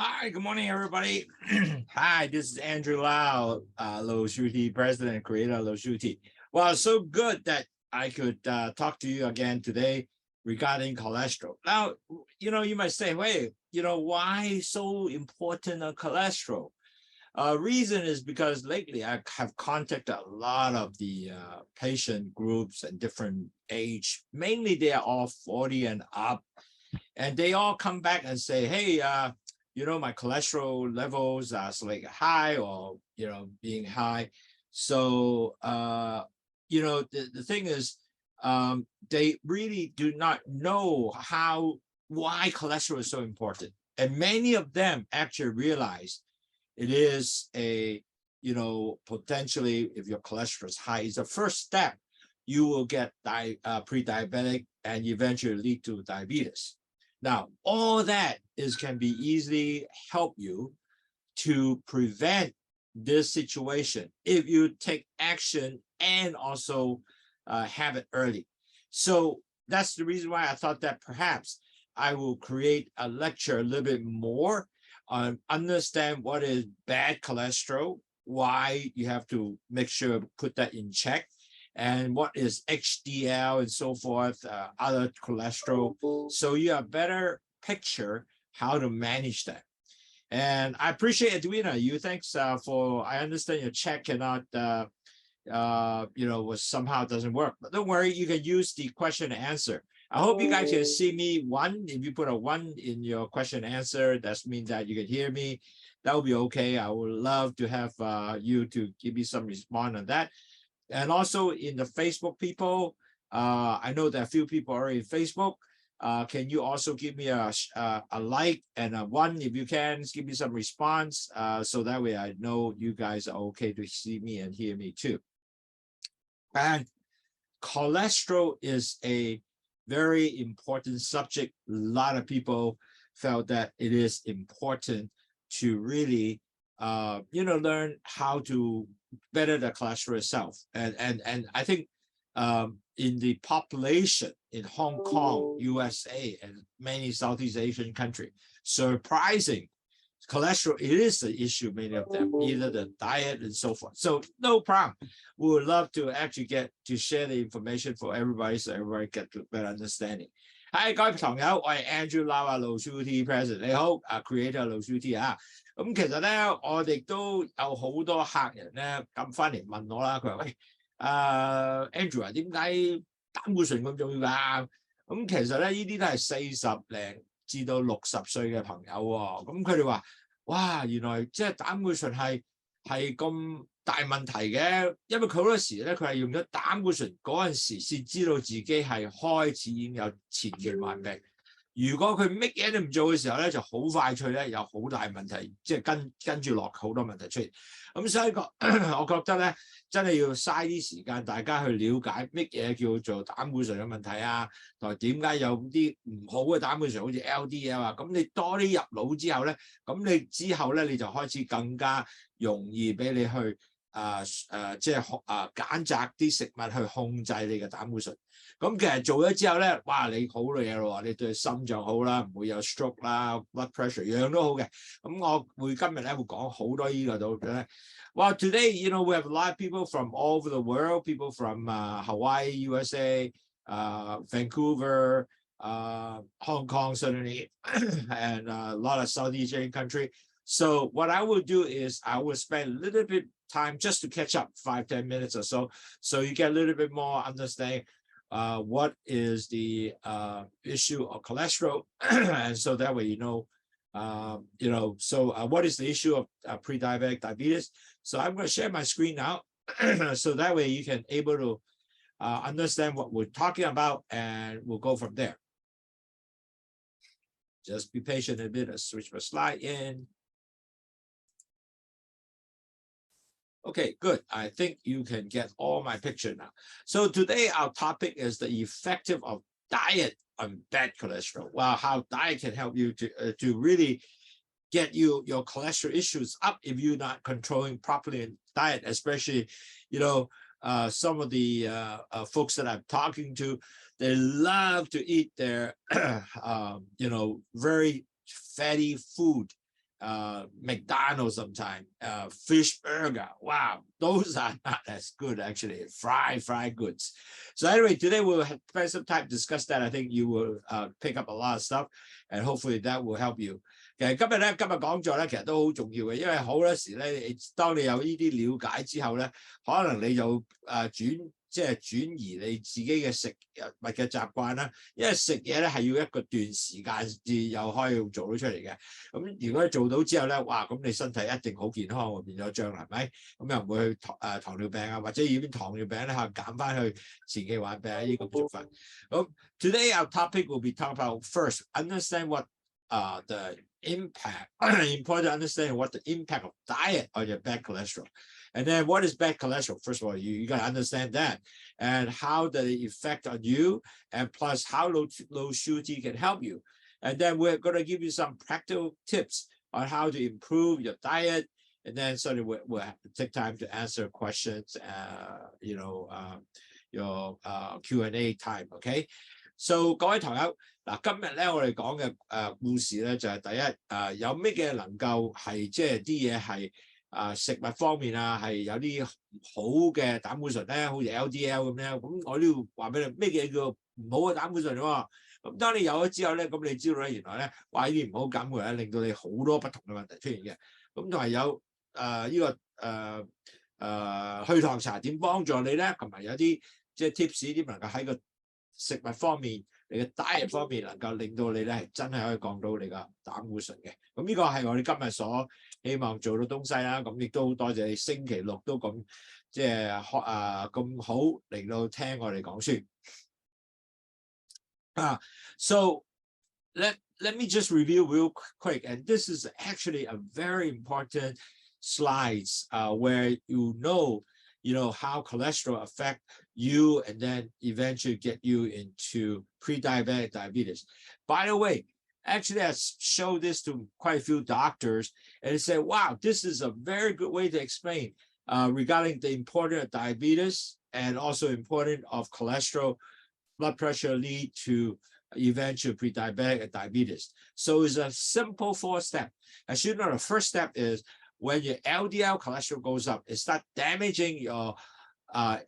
Hi, good morning, everybody. Hi, this is Andrew Lau, Lowsutea, president and creator of Lowsutea. Well, so good that I could talk to you again today regarding cholesterol. Now, you might say, wait, why so important cholesterol? Reason is because lately I have contacted a lot of the patient groups and different age. Mainly they are all 40 and up. And they all come back and say, hey, my cholesterol levels are like high or, being high. So, the thing is, they really do not know why cholesterol is so important. And many of them actually realize it is potentially, if your cholesterol is high, is the first step. You will get pre-diabetic and eventually lead to diabetes. Now, all that can be easily help you to prevent this situation if you take action and also have it early. So that's the reason why I thought that perhaps I will create a lecture a little bit more on understand what is bad cholesterol, why you have to make sure put that in check, and what is HDL and so forth, other cholesterol. So you have a better picture how to manage that. And I appreciate Edwina. You thanks for, I understand your chat cannot, somehow doesn't work. But don't worry, you can use the question and answer. I hope you guys can see me. One, if you put a 1 in your question and answer, that means that you can hear me. That will be okay. I would love to have you to give me some response on that. And also in the Facebook people, I know that a few people are in Facebook. Can you also give me a like and a 1 if you can, give me some response, so that way I know you guys are okay to see me and hear me too. And cholesterol is a very important subject. A lot of people felt that it is important to really, learn how to better the cholesterol itself. And I think in the population in Hong Kong, USA, and many Southeast Asian countries, surprising, cholesterol, it is the issue, many of them, either the diet and so forth. So no problem. We would love to actually get to share the information for everybody so everybody get to better understanding. Hi， 各位朋友，我係 Andrew Lau Lowsutea President， 你好，Creator Lowsutea啊。咁其實咧，我哋都有好多客人咧咁翻嚟問我啦，佢話喂，Andrew 啊，點解膽固醇咁重要㗎？咁其實咧，呢啲都係40零至到60歲嘅朋友喎。咁佢哋話：哇，原來即係膽固醇係咁大問題嘅，因為佢好多時咧，佢係用咗膽固醇嗰陣時先知道自己係開始已經有前期患病。如果佢乜嘢都唔做嘅時候咧，就好快脆咧有好大問題，即係跟住落好多問題出現。咁所以我覺得咧，真係要嘥啲時間，大家去了解乜嘢叫做膽固醇嘅問題啊，同埋點解有啲唔好嘅膽固醇，好似 LDL 啊。咁你多啲入腦之後咧，咁你之後咧你就開始更加容易俾你去揀擇啲食物去控制你嘅膽固醇。咁其實做咗之後咧，哇！你好嘢咯，你對心臟好啦，唔會有 stroke 啦 ，blood pressure 樣都好嘅。咁我今日咧會講好多呢個度咧。Well, today, we have a lot of people from all over the world, people from Hawaii, USA, Vancouver, Hong Kong, certainly, and a lot of Southeast Asian countries. So what I will do is I will spend a little bit time just to catch up, 5-10 minutes or so you get a little bit more understanding what is the issue of cholesterol, and so that way what is the issue of pre-diabetic diabetes. So I'm going to share my screen now, so that way you can able to understand what we're talking about, and we'll go from there. Just be patient a bit. I'll switch my slide in. Okay, good. I think you can get all my picture now. So today our topic is the effective of diet on bad cholesterol. Well, how diet can help you to really get your cholesterol issues up if you're not controlling properly in diet, especially, some of the folks that I'm talking to, they love to eat their, very fatty food. McDonald's sometimes, fish burger. Wow, those are not as good actually. Fried goods. So anyway, today we'll spend some time to discuss that. I think you will pick up a lot of stuff, and hopefully that will help you. 其實今日講座咧，其實都好重要嘅，因為好多時咧，當你有呢啲了解之後咧，可能你就轉移你自己嘅食物嘅習慣啦。因為食嘢咧係要一個段時間至又可以做到出嚟嘅。咁如果你做到之後咧，哇！咁你身體一定好健康喎，變咗將來係咪？咁又唔會去糖尿病啊，或者已經糖尿病咧嚇減翻去前期患病呢個做法。咁 Today our topic will be talking about first understand what the impact. Important to understand what the impact of diet on your bad cholesterol. And then what is bad cholesterol? First of all, you got to understand that and how the effect on you, and plus how Lowsutea can help you. And then we're going to give you some practical tips on how to improve your diet. And then certainly we'll have to take time to answer questions, your Q&A time, okay? So 各位朋友，嗱今日咧我哋講嘅故事咧就係第一有咩嘅能夠係即係啲嘢係食物方面啊係有啲好嘅膽固醇咧，好似 LDL 咁樣，咁我都要話俾你咩嘢叫唔好嘅膽固醇喎。咁當你有咗之後咧，咁你知道咧原來咧話呢啲唔好膽固醇咧令到你好多不同嘅問題出現嘅。咁同埋有去糖茶點幫助你咧，同埋有啲即係 tips 點能夠喺個食物方面，你嘅 diet 方面能夠令到你咧係真係可以降到你個膽固醇嘅。咁呢個係我哋今日所希望做到東西啦。咁亦都好多謝你星期六都咁即係咁好嚟到聽我哋講書。So let me just review real quick, and this is actually a very important slides where you know how cholesterol affect you and then eventually get you into pre-diabetic diabetes. By the way, actually I showed this to quite a few doctors and they said, wow, this is a very good way to explain regarding the importance of diabetes and also importance of cholesterol, blood pressure lead to eventual pre-diabetic diabetes. So it's a simple 4-step. As you know, the first step is when your LDL cholesterol goes up, it starts damaging your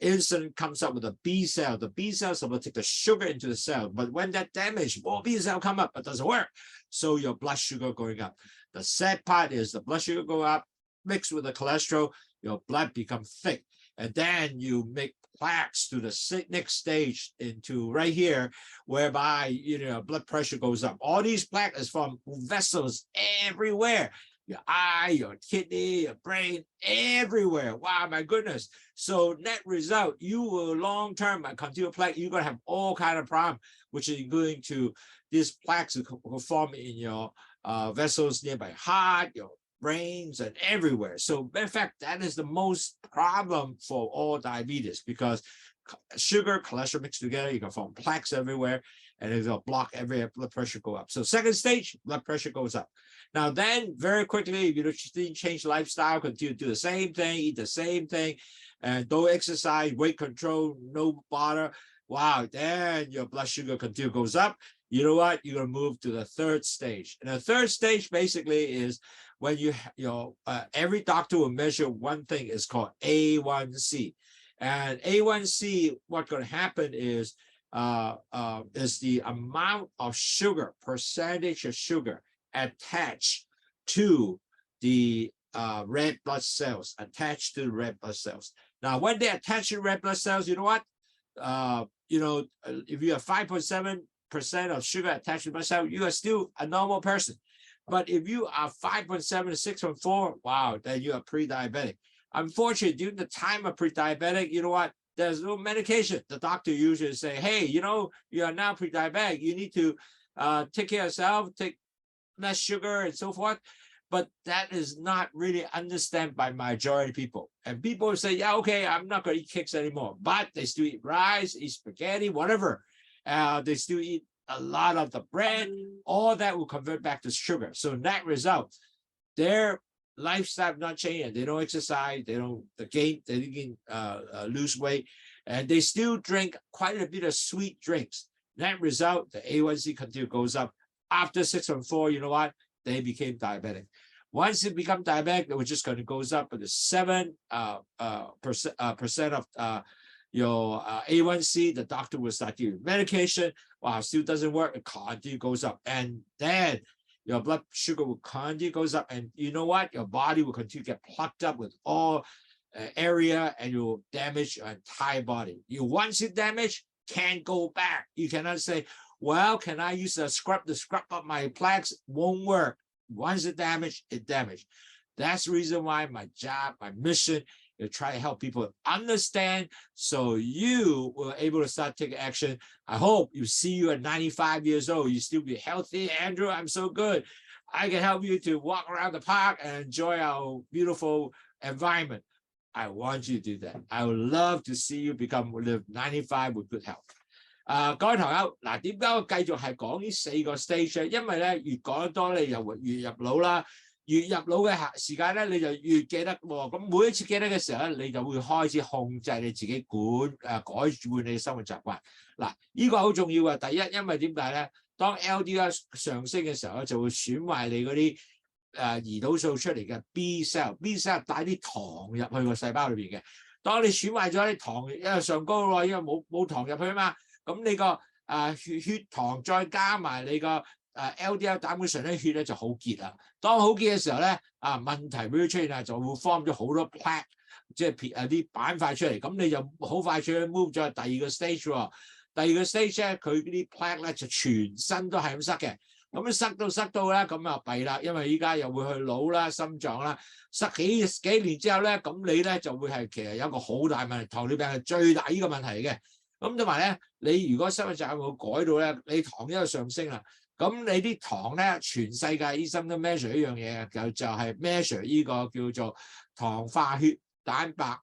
insulin comes up with a B cell. The B cell is supposed to take the sugar into the cell, but when that damage, more B cell come up, but doesn't work. So your blood sugar going up. The sad part is the blood sugar go up, mixed with the cholesterol, your blood become thick. And then you make plaques to the next stage into right here, whereby blood pressure goes up. All these plaques is from vessels everywhere. Your eye, your kidney, your brain, everywhere. Wow, my goodness. So net result, you will long-term continue plaque, you're going to have all kind of problems, which is going to these plaques will form in your vessels nearby heart, your brains, and everywhere. So in fact, that is the most problem for all diabetes because sugar, cholesterol mixed together, you can form plaques everywhere, and it'll block every blood pressure go up. So second stage, blood pressure goes up. Now then, very quickly, if you didn't change lifestyle, continue to do the same thing, eat the same thing, and don't exercise, weight control, no bother. Wow, then your blood sugar continue goes up. You know what? You're going to move to the third stage. And the third stage basically is when every doctor will measure one thing. It's called A1C. And A1C, what's going to happen is the amount of sugar, percentage of sugar attached to the red blood cells, Now, when they attach to red blood cells, you know what? If you have 5.7% of sugar attached to blood cell, you are still a normal person. But if you are 5.7 to 6.4, wow, then you are pre-diabetic. Unfortunately, during the time of pre-diabetic, you know what? There's no medication. The doctor usually say, hey, you are now pre-diabetic. You need to take care of yourself, take less sugar and so forth. But that is not really understood by majority of people. And people say, yeah, okay, I'm not going to eat cakes anymore. But they still eat rice, eat spaghetti, whatever. They still eat a lot of the bread. All that will convert back to sugar. So net result, their lifestyle not changing. They don't exercise. They don't lose weight. And they still drink quite a bit of sweet drinks. Net result, the A1C continue goes up. After 6.4, you know what? They became diabetic. Once you become diabetic, we're just going to goes up with 7% of your A1C. The doctor will start giving medication. Wow, still doesn't work. It continue goes up, and then your blood sugar will continue goes up. And you know what? Your body will continue to get plugged up with all area, and you will damage your entire body. You once it damaged, can't go back. You cannot say, well, can I use a scrub to scrub up my plaques? Won't work. Once it damaged, it damaged. That's the reason why my job, my mission, is try to help people understand so you will able to start taking action. I hope you see you at 95 years old, you still be healthy. Andrew, I'm so good. I can help you to walk around the park and enjoy our beautiful environment. I want you to do that. I would love to see you live 95 with good health. 各位朋友，嗱，點解我繼續係講呢4個 stage 咧？因為咧越講得多，你就越入腦啦。越入腦嘅時間咧，你就越記得喎。咁每一次記得嘅時候咧，你就會開始控制你自己改換你嘅生活習慣。嗱，呢個好重要嘅。第一，因為點解咧？當 LDL 上升嘅時候咧，就會損壞你嗰啲胰島素出嚟嘅 B cell。B cell 帶啲糖入去個細胞裏邊嘅。當你損壞咗啲糖，因為上高喎，因為冇糖入去啊嘛。咁你個血糖再加埋你個LDL 膽固醇咧，血咧就好結啦。當好結嘅時候咧，問題會出現啊，就會 form 咗好多 plaque， 即係啲板塊出嚟。咁你就好快脆 move 咗第二個 stage 喎。第二個 stage 咧，佢啲 plaque 咧就全身都係咁塞嘅。咁塞到咧，咁啊弊啦，因為依家又會去腦啦、心臟啦，塞幾年之後咧，咁你咧就會係其實有一個好大問題，糖尿病係最大呢個問題嘅。咁同埋咧，你如果生活習慣冇改到咧，你糖一路上升啦，咁你啲糖咧，全世界醫生都 measure 一樣嘢嘅，就係 measure 呢個叫做糖化血蛋白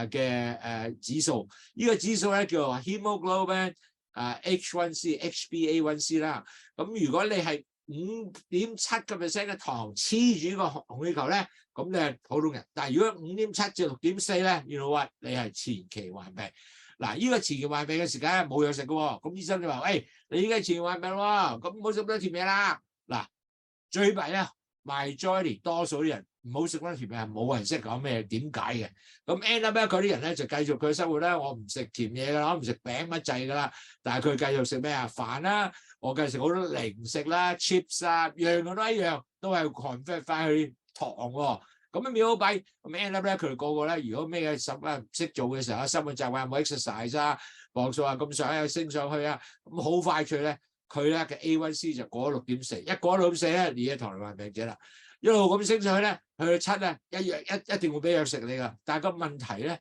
嘅指數。呢個指數咧叫做 hemoglobin H1C、HbA1c 啦。咁如果你係5.7% 嘅糖黐住呢個紅血球咧，咁你係普通人。但係如果5.7至6.4咧，you know what？你係前期患病。嗱，呢個前期患病嘅時間冇藥食嘅喎，咁醫生就話：，喂，你依家前期患病喎，咁唔好食咁多甜嘢啦。嗱，最弊咧，majority 多數啲人唔好食咁多甜嘢，冇人識講咩點解嘅。咁 end up 咧，佢啲人咧就繼續佢嘅生活咧，我唔食甜嘢㗎啦，我唔食餅乜滯㗎啦，但係佢繼續食咩啊？飯啦，我繼續食好多零食啦、chips 啊，樣樣都一樣，都係 convert 翻去糖喎。咁樣秒好弊，咁 end up 咧，佢哋個個咧，如果咩嘅唔識做嘅時候，生活習慣有冇 exercise 啊，磅數啊咁上下升上去啊，咁好快脆咧，佢咧嘅 A1C 就過咗6.4，一過咗6.4咧，你係糖尿病病者啦，一路咁升上去咧，去到7咧，一定會俾藥食你噶。但係個問題咧，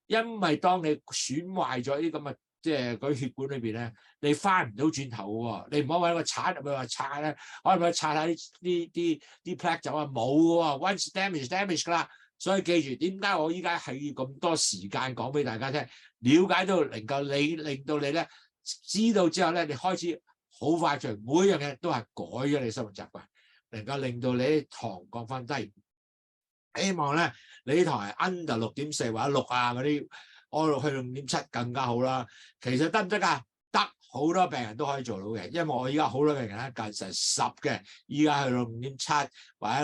因為當你損壞咗啲咁嘅即係嗰啲血管裏邊咧，你翻唔到轉頭喎，你唔好揾個鏟入去話刷咧，可能刷下啲 plaque 走啊，冇喎 ，once damage 㗎啦。所以記住點解我依家係要咁多時間講俾大家聽，了解到令到你咧知道之後咧，你開始好快脆，每樣嘢都係改咗你生活習慣，能夠令到你啲糖降翻低。希望咧你啲糖係 under 6.4或者6啊嗰啲。安落去到5.7更加好啦。其實得唔得㗎？得，好多病人都可以做到嘅。因為我而家好多病人咧近成10嘅，依家去到5.7或者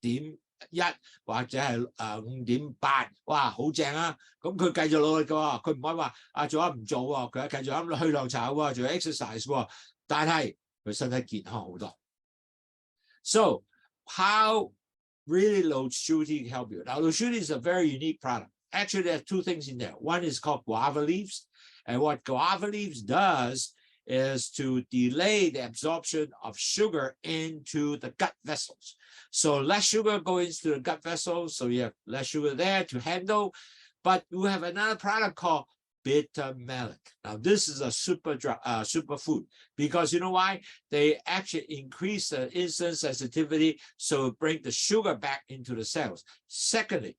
6.1或者係5.8，哇，好正啊！咁佢繼續努力嘅喎，佢唔可以話做唔做喎，佢繼續咁去浪炒喎，做 exercise 喎，但係佢身體健康好多。So how really Lowsutea help you? Now Lowsutea is a very unique product. Actually, there are 2 things in there. One is called guava leaves. And what guava leaves does is to delay the absorption of sugar into the gut vessels. So less sugar goes into the gut vessels, so you have less sugar there to handle. But we have another product called bitter melon. Now, this is a super food because you know why? They actually increase the insulin sensitivity, so bring the sugar back into the cells. Secondly,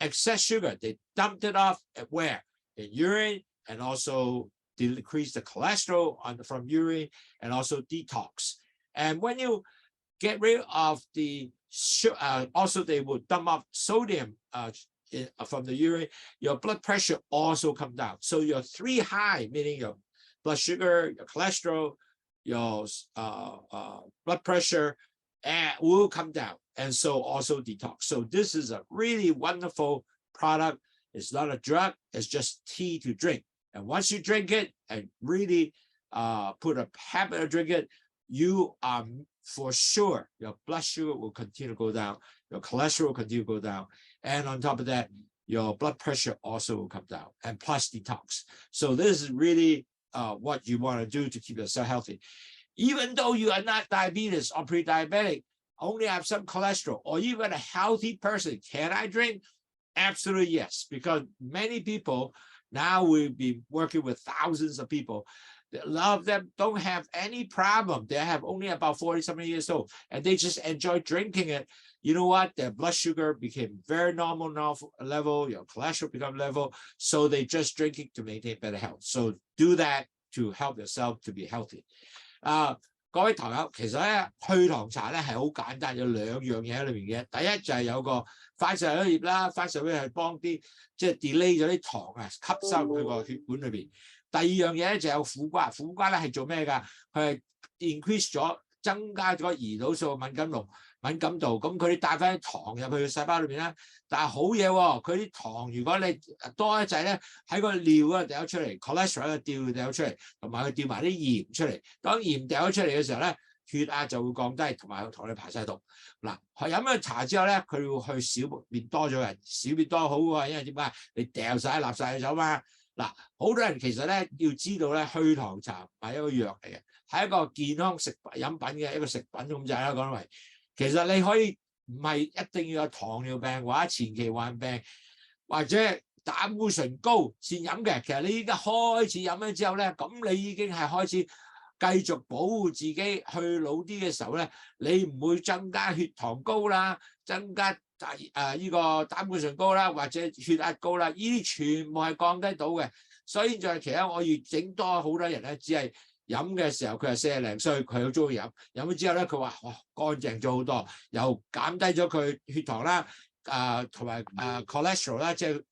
excess sugar, they dumped it off at where? In urine, and also decrease the cholesterol from urine, and also detox. And when you get rid of the sugar, also they will dump off sodium from the urine, your blood pressure also come down. So your 3 high, meaning your blood sugar, your cholesterol, your blood pressure, and will come down. And so also detox. So this is a really wonderful product. It's not a drug. It's just tea to drink. And once you drink it and really put a habit of drinking it, you are for sure your blood sugar will continue to go down, your cholesterol will continue to go down, and on top of that, your blood pressure also will come down, and plus detox. So this is really what you want to do to keep yourself healthy. Even though you are not diabetes or pre-diabetic, only have some cholesterol, or even a healthy person, can I drink? Absolutely yes, because many people, now we've been working with thousands of people, a lot of them don't have any problem. They have only about 40-something years old, and they just enjoy drinking it. You know what? Their blood sugar became very normal level, your cholesterol become level, so they just drink it to maintain better health. So do that to help yourself to be healthy. 各位糖友，其實咧去糖茶咧係好簡單，有兩樣嘢喺裏面嘅。第一就係有個番石榴葉啦，番石榴葉係幫啲即係 delay 咗啲糖啊吸收去個血管裏邊。第二樣嘢咧就有苦瓜，苦瓜咧係做咩㗎？佢係 increase 咗，增加咗胰島素敏感度，咁佢哋帶翻啲糖入去細胞裏邊啦。但係好嘢喎，佢啲糖如果你多一滯咧，喺個尿嗰度掉出嚟 ，cholesterol 喺掉出嚟，同埋佢掉埋啲鹽出嚟。當鹽掉咗出嚟嘅時候咧，血壓就會降低，同埋同你排晒毒。嗱，飲咗茶之後咧，佢會去小便多咗嘅，小便多好喎，因為點解？你掉晒垃圾走嘛。嗱，好多人其實咧要知道咧，去糖茶唔係一個藥嚟嘅，係一個健康食品飲品嘅一個食品咁就係啦，講為其實你可以唔係一定要有糖尿病或者前期患病或者膽固醇高先飲嘅，其實你依家開始飲咗之後咧，咁你已經係開始繼續保護自己去老啲嘅時候咧，你唔會增加血糖高啦，增加呢個膽固醇高啦，或者血壓高啦，呢啲全部係降低到嘅。所以就係其實我要整多好多人咧，只係飲嘅時候佢係40零歲，佢好中意飲咗之後咧，佢話哇乾淨咗好多，又減低咗佢血糖啦，同埋cholesterol 啦，即係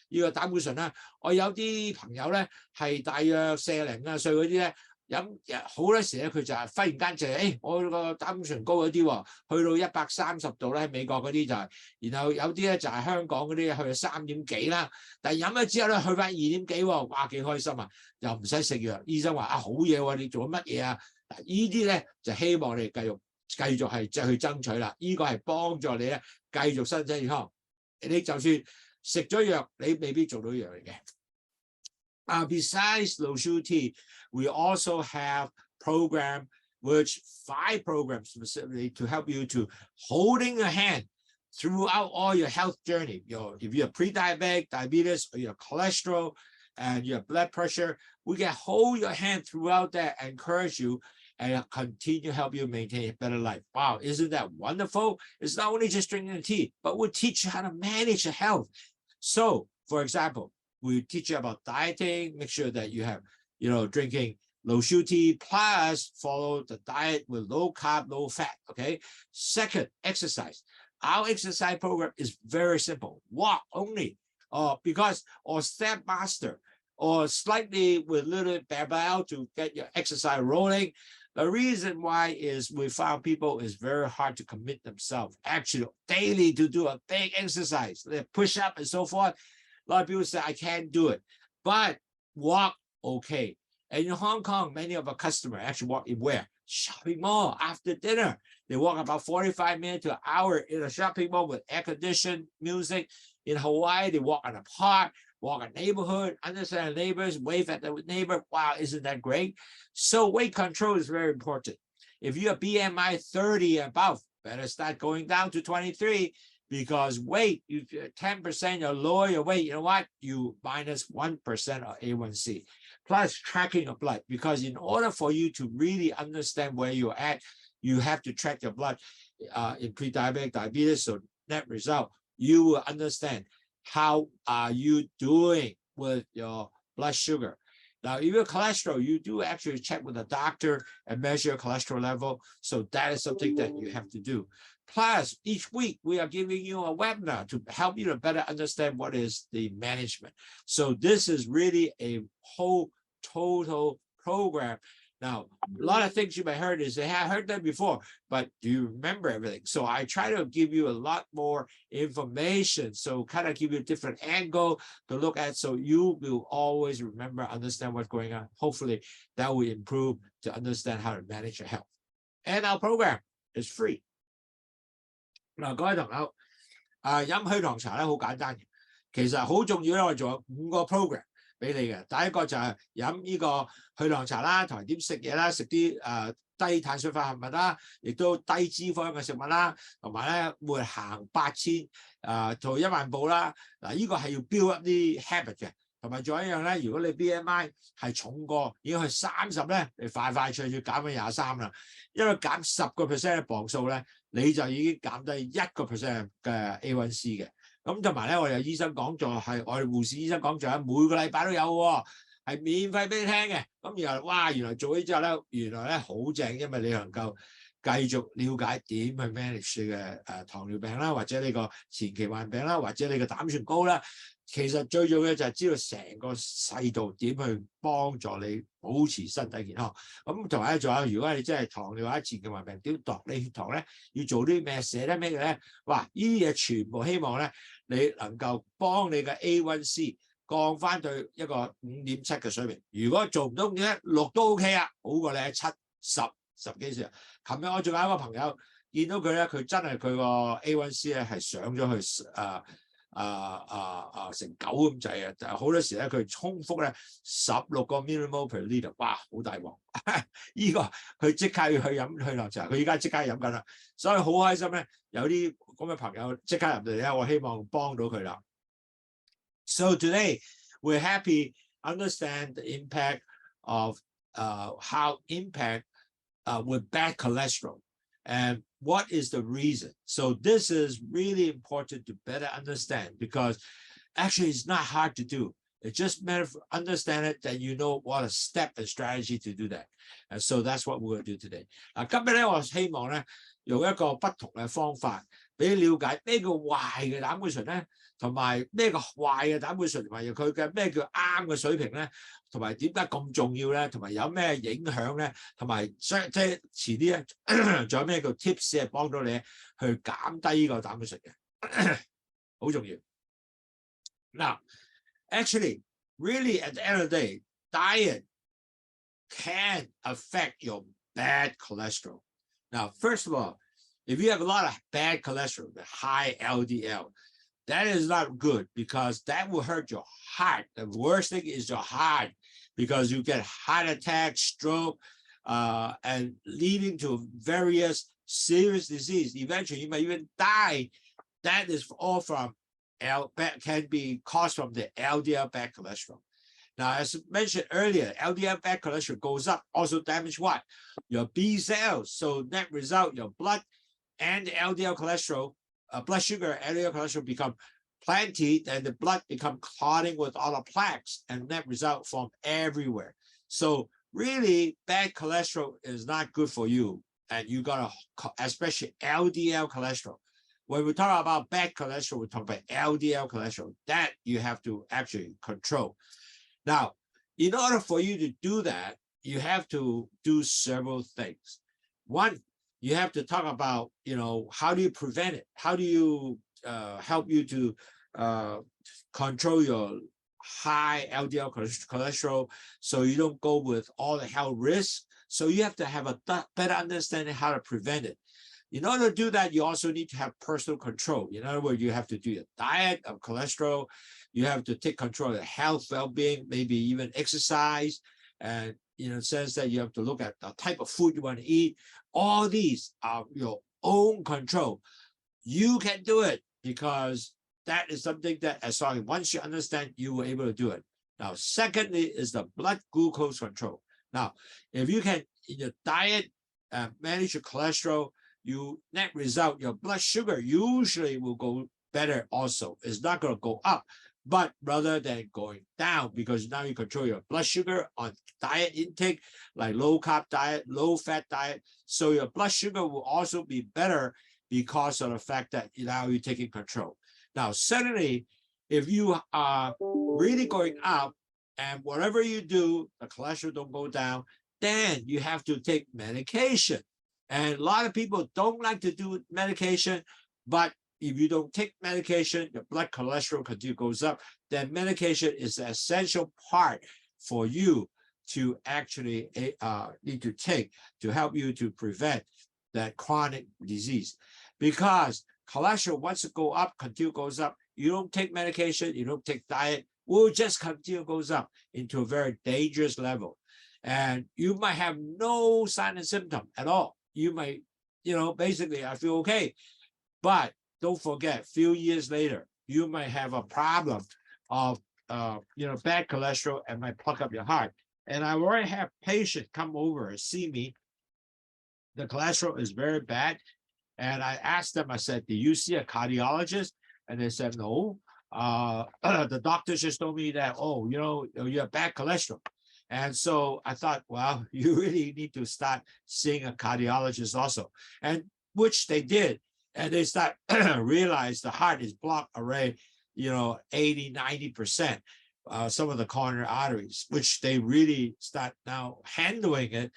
呢個膽固醇啦。我有啲朋友咧係大約40零歲嗰啲咧。飲好多時咧，佢就係忽然間就係，我個膽固醇高嗰啲喎，去到130度咧，喺美國嗰啲就係，然後有啲咧就係香港嗰啲去到3點幾啦，但係飲咗之後咧去翻2點幾喎，哇幾開心啊！又唔使食藥，醫生話好嘢喎，你做乜嘢啊？嗱，呢啲咧就希望你繼續係即係去爭取啦，呢個係幫助你咧繼續身體健康。你就算食咗藥，你未必做到藥嚟嘅。Besides Lowsutea, we also have program, 5 programs specifically to help you to holding your hand throughout all your health journey. If you're pre-diabetic, diabetes, or your cholesterol and your blood pressure, we can hold your hand throughout that, encourage you, and continue to help you maintain a better life. Wow, isn't that wonderful? It's not only just drinking tea, but we'll teach you how to manage your health. So, for example, we teach you about dieting, make sure that you have, drinking Lowsutea, plus follow the diet with low carb, low fat, okay? Second, exercise. Our exercise program is very simple. Walk only, or step master, or slightly with little barbell to get your exercise rolling. The reason why is we found people is very hard to commit themselves actually daily to do a big exercise, they push up and so forth. A lot of people say, I can't do it, but walk, okay. And in Hong Kong, many of our customers actually walk in where? Shopping mall after dinner. They walk about 45 minutes to an hour in a shopping mall with air-conditioned music. In Hawaii, they walk in a park, walk a neighborhood, understand neighbors, wave at the neighbor. Wow, isn't that great? So weight control is very important. If you're BMI 30 and above, better start going down to 23. Because weight, 10%, you lower your weight, you know what? You minus 1% of A1C. Plus tracking your blood. Because in order for you to really understand where you're at, you have to track your blood in pre-diabetic diabetes. So net result, you will understand how are you doing with your blood sugar. Now, if your cholesterol, you do actually check with a doctor and measure your cholesterol level. So that is something that you have to do. Plus, each week, we are giving you a webinar to help you to better understand what is the management. So this is really a whole total program Now, a lot of things you may have heard is, hey, I heard that before, but do you remember everything? So I try to give you a lot more information. So kind of give you a different angle to look at, so you will always remember, understand what's going on. Hopefully that will improve to understand how to manage your health. And our program is free. 嗱，各位朋友，飲虛糖茶咧好簡單嘅，其實好重要咧，我哋仲有5個 program 俾你嘅。第一個就係飲呢個去糖茶啦，同埋點食嘢啦，食啲低碳水化合物啦，亦都低脂肪嘅食物啦，同埋咧會行8000做1萬步啦。嗱，呢個係要 build up 啲 habit 嘅。同埋仲有一樣咧，如果你 BMI 係重過已經去30咧，你快脆要減去23啦。因為減10% 嘅磅數咧，你就已經減低1% 嘅 A1C 嘅。咁同埋咧，我哋有醫生講座，係我哋護士醫生講座，每個禮拜都有喎，係免費俾你聽嘅。咁然後哇，原來做咗之後咧，原來咧好正，因為你能夠繼續了解點去 manage 你嘅糖尿病啦，或者你個前期患病啦，或者你嘅膽固高啦。其實最重要就係知道成個細度點去幫助你保持身體健康。咁同埋咧，仲有如果你真係糖尿或者前期患病，點度你血糖咧，要做啲咩，寫得咩嘅咧？哇！呢啲嘢全部希望咧，你能夠幫你嘅 A1C 降翻對一個5.7嘅水平。如果做唔到5.6都 OK 啊，好過你喺7、10幾時。琴日我仲有一個朋友見到佢咧，佢真係佢個 A1C 咧係上咗去成9咁滯啊！但係好多時咧，佢空腹咧16個 millimole per liter， 哇，好大鑊！呢個佢即刻要去飲去糖茶，佢而家即刻飲緊啦，所以好開心咧，有啲咁嘅朋友即刻入嚟咧，我希望幫到佢啦。So today we're happy understand the impact of how impact with bad cholesterol. And what is the reason? So this is really important to better understand, because actually it's not hard to do. It's just matter of understand it, that you know what a step and strategy to do that. And so that's what we're going to do today. 今日咧，我希望咧用一個不同嘅方法，俾你了解咩叫壞嘅膽固醇咧，同埋咩叫壞嘅膽固醇，同埋佢嘅咩叫啱嘅水平咧，同埋點解咁重要咧，同埋有咩影響咧，同埋即係遲啲咧，仲有咩叫 tips 係幫到你去減低呢個膽固醇嘅，好重要。Now, actually, really at the end of the day, diet can affect your bad cholesterol. Now, first of all, if you have a lot of bad cholesterol, the high LDL, that is not good, because that will hurt your heart. The worst thing is your heart, because you get heart attack, stroke, and leading to various serious disease. Eventually, you may even die. That is all from can be caused from the LDL bad cholesterol. Now, as mentioned earlier, LDL bad cholesterol goes up, also damage what? Your B cells. So net result, your blood and the LDL cholesterol, blood sugar, LDL cholesterol become plenty, and the blood become clotting with all the plaques, and net result from everywhere. So really, bad cholesterol is not good for you, and you gotta, especially LDL cholesterol. When we talk about bad cholesterol, we talk about LDL cholesterol. That you have to actually control. Now, in order for you to do that, you have to do several things. One, you have to talk about, how do you prevent it? How do you help you to control your high LDL cholesterol so you don't go with all the health risks? So you have to have a better understanding how to prevent it. In order to do that, you also need to have personal control. In other words, you have to do your diet of cholesterol. You have to take control of the health, well-being, maybe even exercise. And in a sense that you have to look at the type of food you want to eat. All these are your own control. You can do it, because that is something that, as long as once you understand, you will be able to do it. Now, secondly is the blood glucose control. Now, if you can, in your diet, manage your cholesterol, you net result, your blood sugar usually will go better also. It's not going to go up, but rather than going down, because now you control your blood sugar on diet intake, like low carb diet, low fat diet. So your blood sugar will also be better because of the fact that now you're taking control. Now, certainly, if you are really going up and whatever you do, the cholesterol don't go down, then you have to take medication. And a lot of people don't like to do medication, but if you don't take medication, your blood cholesterol continue goes up, then medication is an essential part for you to actually need to take to help you to prevent that chronic disease. Because cholesterol, once it goes up, continue goes up, you don't take medication, you don't take diet, will just continue goes up into a very dangerous level. And you might have no sign and symptom at all. You might, basically, I feel okay. But don't forget, a few years later, you might have a problem of, bad cholesterol and might plug up your heart. And I already have patients come over and see me. The cholesterol is very bad. And I asked them, I said, do you see a cardiologist? And they said, no. The doctor just told me that, you have bad cholesterol. And so I thought, well, you really need to start seeing a cardiologist also. And which they did. And they start realize the heart is blocked already, 80, 90%. Some of the coronary arteries, which they really start now handling it.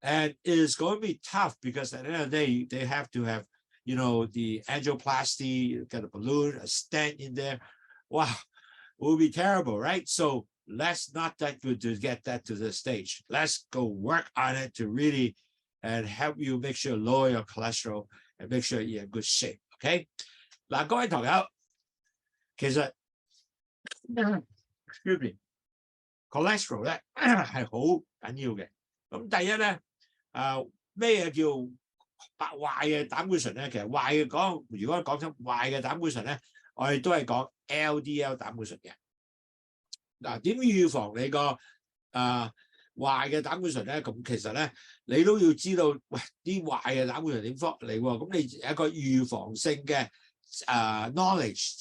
And it is going to be tough because at the end of the day, they have to have, the angioplasty, get a balloon, a stent in there. Wow, it will be terrible, right? So let's not that good to get that to the stage. Let's go work on it to really and help you make sure lower your cholesterol and make sure you're in good shape. Okay? 嗱，各位朋友，其實 excuse me, cholesterol 咧係好緊要嘅。咁第一咧，咩叫壞嘅膽固醇咧？其實壞嘅講，如果講出壞嘅膽固醇咧，我哋都係講 LDL 膽固醇嘅。嗱，點預防你個壞嘅膽固醇咧？咁其實咧，你都要知道，喂，啲壞嘅膽固醇點嚟喎？咁你有一個預防性嘅knowledge，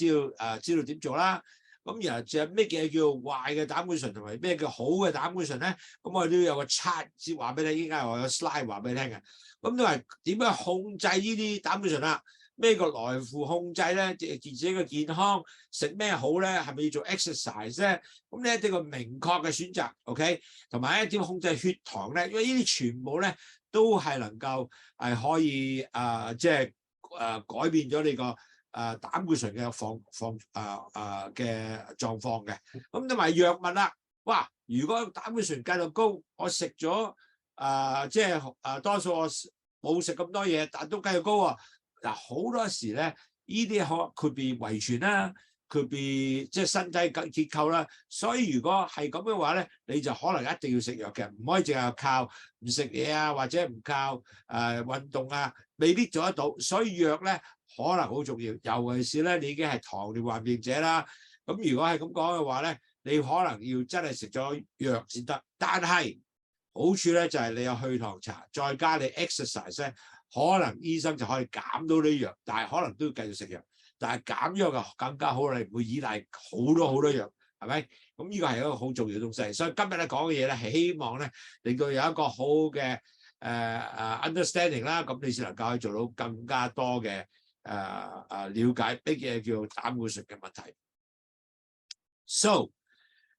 知道點做啦。咁然後就咩叫壞嘅膽固醇同埋咩叫好嘅膽固醇咧？咁我哋都有個 chart 先話俾你，依家我有 slide 話俾你聽嘅。咁都係點樣控制呢啲膽固醇啦？咩個來乎控制咧？自己嘅健康食咩好咧？係咪要做 exercise 咧？咁你一定要明確嘅選擇 ，OK？ 同埋點控制血糖咧？因為呢啲全部咧都係能夠係可以改變咗你個膽固醇嘅嘅狀況嘅。咁同埋藥物啦，哇！如果膽固醇繼續高，我食咗多數我冇食咁多嘢，但都繼續高啊！嗱，好多時咧，呢啲could be遺傳啦，could be即係身體結構啦。所以如果係咁嘅話咧，你就可能一定要食藥嘅，唔可以淨係靠唔食嘢啊，或者唔靠運動啊，未必做得到。所以藥咧可能好重要，尤其是咧你已經係糖尿患病者啦。咁如果係咁講嘅話咧，你可能要真係食咗藥先得。但係好處咧就係你有去糖茶，再加你 exercise 咧。可能醫生就可以減到呢啲藥，但係可能都要繼續食藥。但係減藥就更加好，你唔會依賴好多藥，係咪？咁呢個係一個好重要嘅東西。所以今日咧講嘅嘢咧係希望咧令到有一個好嘅understanding 啦，咁你先能夠去做到更加多嘅了解乜嘢叫膽固醇嘅問題。So,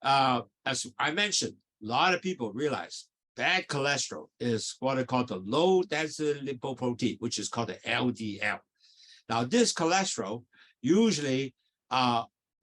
as I mentioned, a lot of people realize bad cholesterol is what I call the low density lipoprotein, which is called the LDL. Now, this cholesterol usually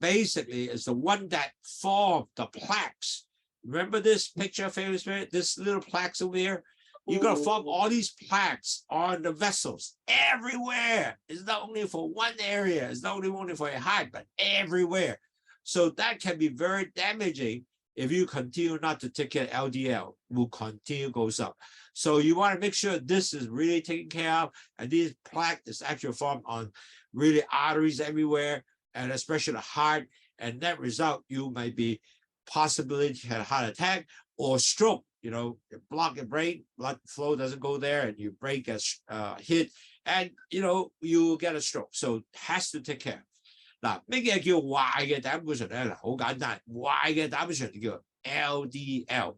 basically is the one that form the plaques. Remember this picture, famous picture, this little plaques over here? You're going to form all these plaques on the vessels everywhere. It's not only for one area. It's not only for your heart, but everywhere. So that can be very damaging. If you continue not to take care, LDL will continue goes up. So you want to make sure this is really taken care of, and this plaque is actually formed on really arteries everywhere, and especially the heart. And that result, you might be possibly had a heart attack or stroke. You block your brain, blood flow doesn't go there, and your brain gets hit, and you get a stroke. So it has to take care. 嗱，咩嘢叫壞嘅膽固醇咧？嗱，好簡單，壞嘅膽固醇叫 LDL，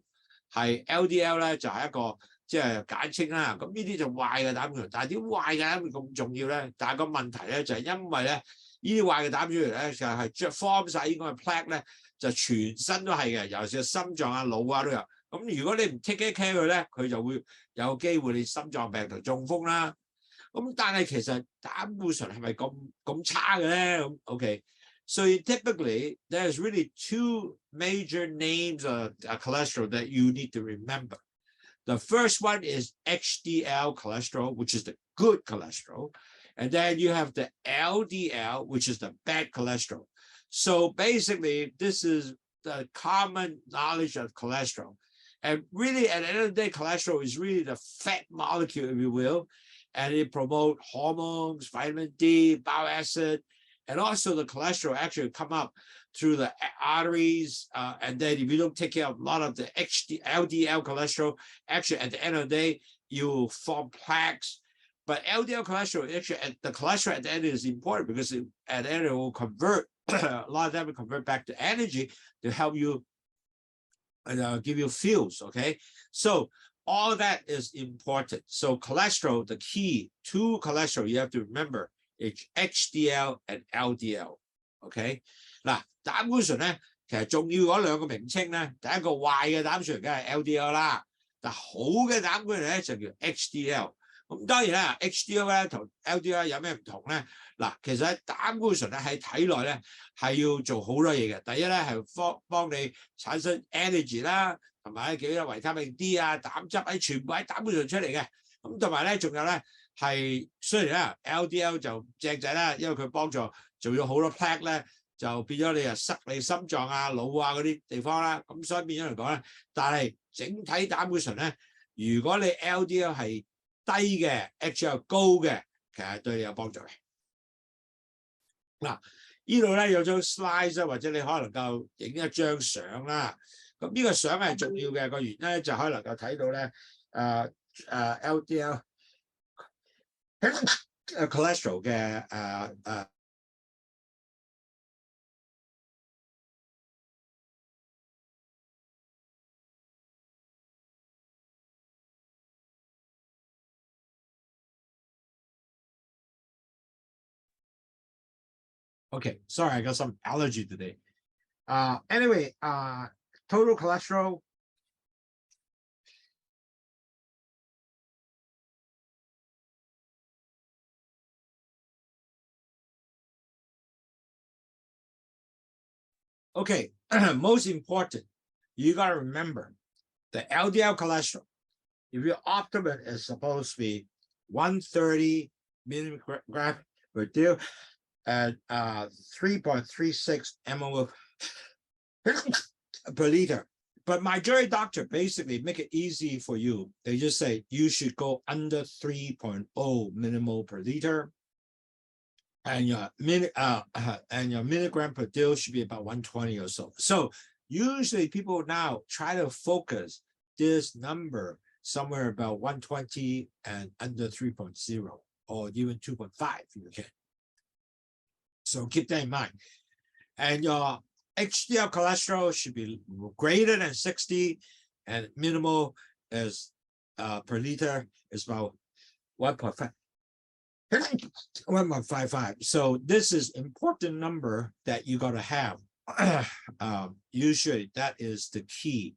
係 LDL 咧就係一個即係簡稱啦。咁呢啲就壞嘅膽固醇，但係點壞嘅膽固醇咁重要咧？但係個問題咧就係因為咧呢啲壞嘅膽固醇咧就係form晒呢個 plaque咧，就全身都係嘅，尤其是心臟啊、腦啊都有。咁如果你唔 take care 佢咧，佢就會有機會你心臟病同中風啦。咁但係其實膽固醇係咪咁差嘅咧？OK， so typically there's really two major names of cholesterol that you need to remember. The first one is HDL cholesterol, which is the good cholesterol, and then you have the LDL, which is the bad cholesterol. So basically, this is the common knowledge of cholesterol. And really, at the end of the day, cholesterol is really the fat molecule, if you will, and it promotes hormones, vitamin D, bile acid, and also the cholesterol actually come up through the arteries. And then if you don't take care of a lot of the LDL cholesterol, actually at the end of the day, you form plaques. But LDL cholesterol, actually, the cholesterol at the end is important because at the end it will convert, a lot of them will convert back to energy to help you give you fuels, okay? So all of that is important. So cholesterol, the key to cholesterol, you have to remember, it's HDL and LDL, okay? 嗱，膽固醇咧，其實重要嗰兩個名稱咧，第一個壞嘅膽固醇梗係 LDL 啦，但好嘅膽固醇咧就叫 HDL。咁當然啦 ，HDL 咧同 LDL 有咩唔同咧？嗱，其實膽固醇咧喺體內咧係要做好多嘢嘅。第一咧係幫你產生 energy 啦，同埋咧幾多維他命 D 啊、膽汁喺全部喺膽固醇出嚟嘅。咁同埋咧仲有咧係雖然咧 LDL 就正仔啦，因為佢幫助做咗好多 plaque 咧。就變咗你又塞你心臟啊、腦啊嗰啲地方啦，咁所以變咗嚟講咧，但係整體膽固醇咧，如果你 LDL 係低嘅 ，HDL 高嘅，其實對你有幫助嘅。嗱，呢度咧有張 slide 或者你可能夠影一張相啦。咁呢個相係重要嘅，個原因咧就可以能夠睇到咧LDL cholesterol 嘅Okay, sorry, I got some allergy today. Anyway, total cholesterol. Okay, most important, you got to remember the LDL cholesterol. If your optimum is supposed to be 130 milligram per day, at 3.36 mmol per liter. But majority doctor basically make it easy for you. They just say you should go under 3.0 millimole per liter. And your milligram per day should be about 120 or so. So usually people now try to focus this number somewhere about 120 and under 3.0 or even 2.5 if you can. So keep that in mind. And your HDL cholesterol should be greater than 60, and minimal is per liter is about 1.5. 1.55. So this is important number that you got to have. Usually that is the key.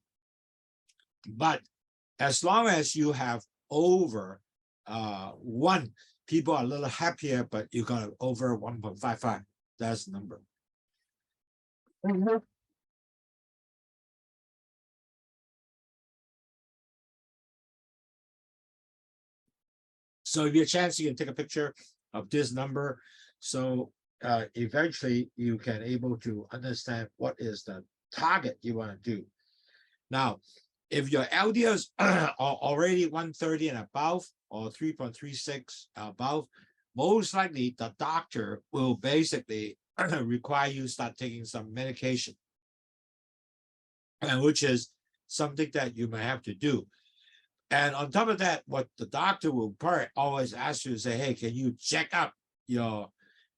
But as long as you have over 1, people are a little happier, but you got over 1.55. That's the number. So if you have a chance, you can take a picture of this number. So eventually you can able to understand what is the target you want to do. Now, if your LDLs are already 130 and above, or 3.36 above, most likely the doctor will basically require you start taking some medication, which is something that you may have to do. And on top of that, what the doctor will probably always ask you to say, hey, can you check up your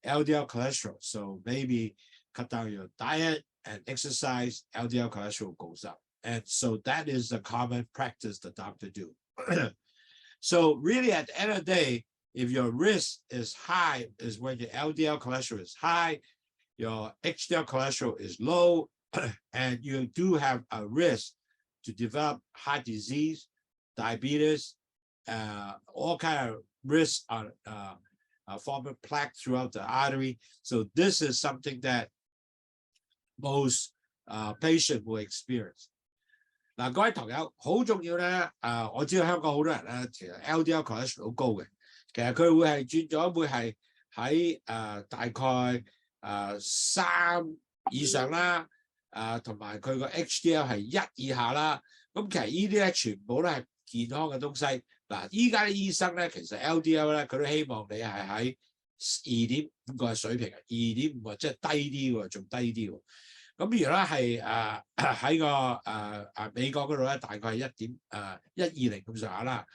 LDL cholesterol? So maybe cut down your diet and exercise, LDL cholesterol goes up. And so that is the common practice the doctor do. So really at the end of the day, if your risk is high, is when your LDL cholesterol is high, your HDL cholesterol is low, and you do have a risk to develop heart disease, diabetes, all kind of risks on forming plaque throughout the artery. So this is something that most patients will experience. 嗱，各位朋友，好重要咧。我知道香港好多人咧，其實 LDL cholesterol 好高嘅，其實佢會係轉咗，會係喺大概3以上啦，同埋佢個 HDL 係1以下啦。咁其實呢啲咧全部都係健康嘅東西。嗱，依家啲醫生咧，其實 LDL 咧，佢都希望你係喺2.5個水平，2.5即係低啲喎，仲低啲喎。咁如果咧係喺個美國嗰度咧，大概係1.120咁上下啦。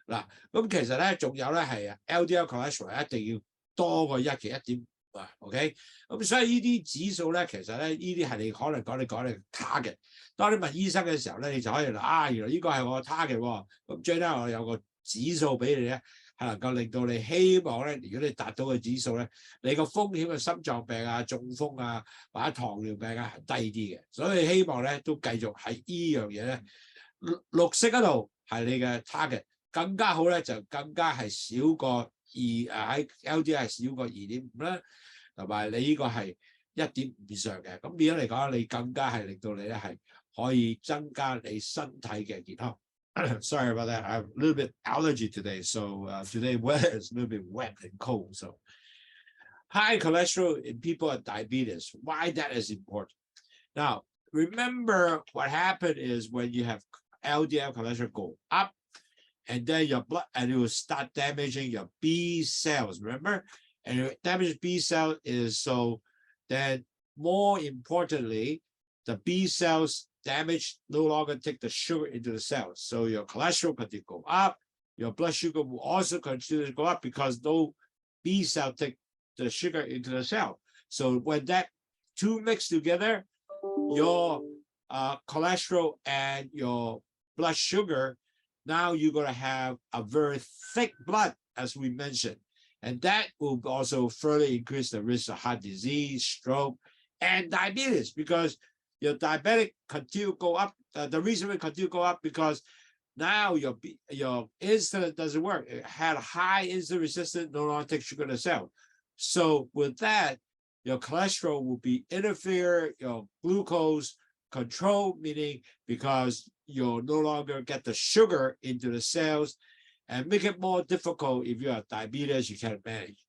嗱，咁其實咧仲有咧係 LDL cholesterol 一定要多過其實1.5啊 ，OK？ 咁所以呢啲指數咧，其實咧呢啲係你可能講你 target。當你問醫生嘅時候咧，你就可以原來呢個係我 target 喎。咁最咧我有個指數俾你咧，係能夠令到你希望咧，如果你達到嘅指數咧，你個風險嘅心臟病啊、中風啊或者糖尿病啊係低啲嘅。所以希望咧都繼續喺呢樣嘢咧，綠色嗰度係你嘅 target， 更加好咧就更加係少過喺 LDL 係少過2.5啦，同埋你呢個係1.5以上嘅。咁變咗嚟講，你更加係令到你咧係可以增加你身體嘅健康。Sorry about that. I have a little bit allergy today, so today weather is a little bit wet and cold. So high cholesterol in people with diabetes. Why that is important? Now, remember what happened is when you have LDL cholesterol go up, and then your blood, and it will start damaging your B cells. Remember, and your damaged B cell is so. Then, more importantly, the B cells damage no longer take the sugar into the cells. So your cholesterol continue to go up. Your blood sugar will also continue to go up because no B cell take the sugar into the cell. So when that two mix together, your cholesterol and your blood sugar, now you're going to have a very thick blood, as we mentioned. And that will also further increase the risk of heart disease, stroke, and diabetes, because your diabetic continue to go up. The reason we continue to go up because now your insulin doesn't work. It had a high insulin resistance, no longer takes sugar to the cell. So with that, your cholesterol will be interfere, your glucose control, meaning because you'll no longer get the sugar into the cells and make it more difficult if you have diabetes, you can't manage.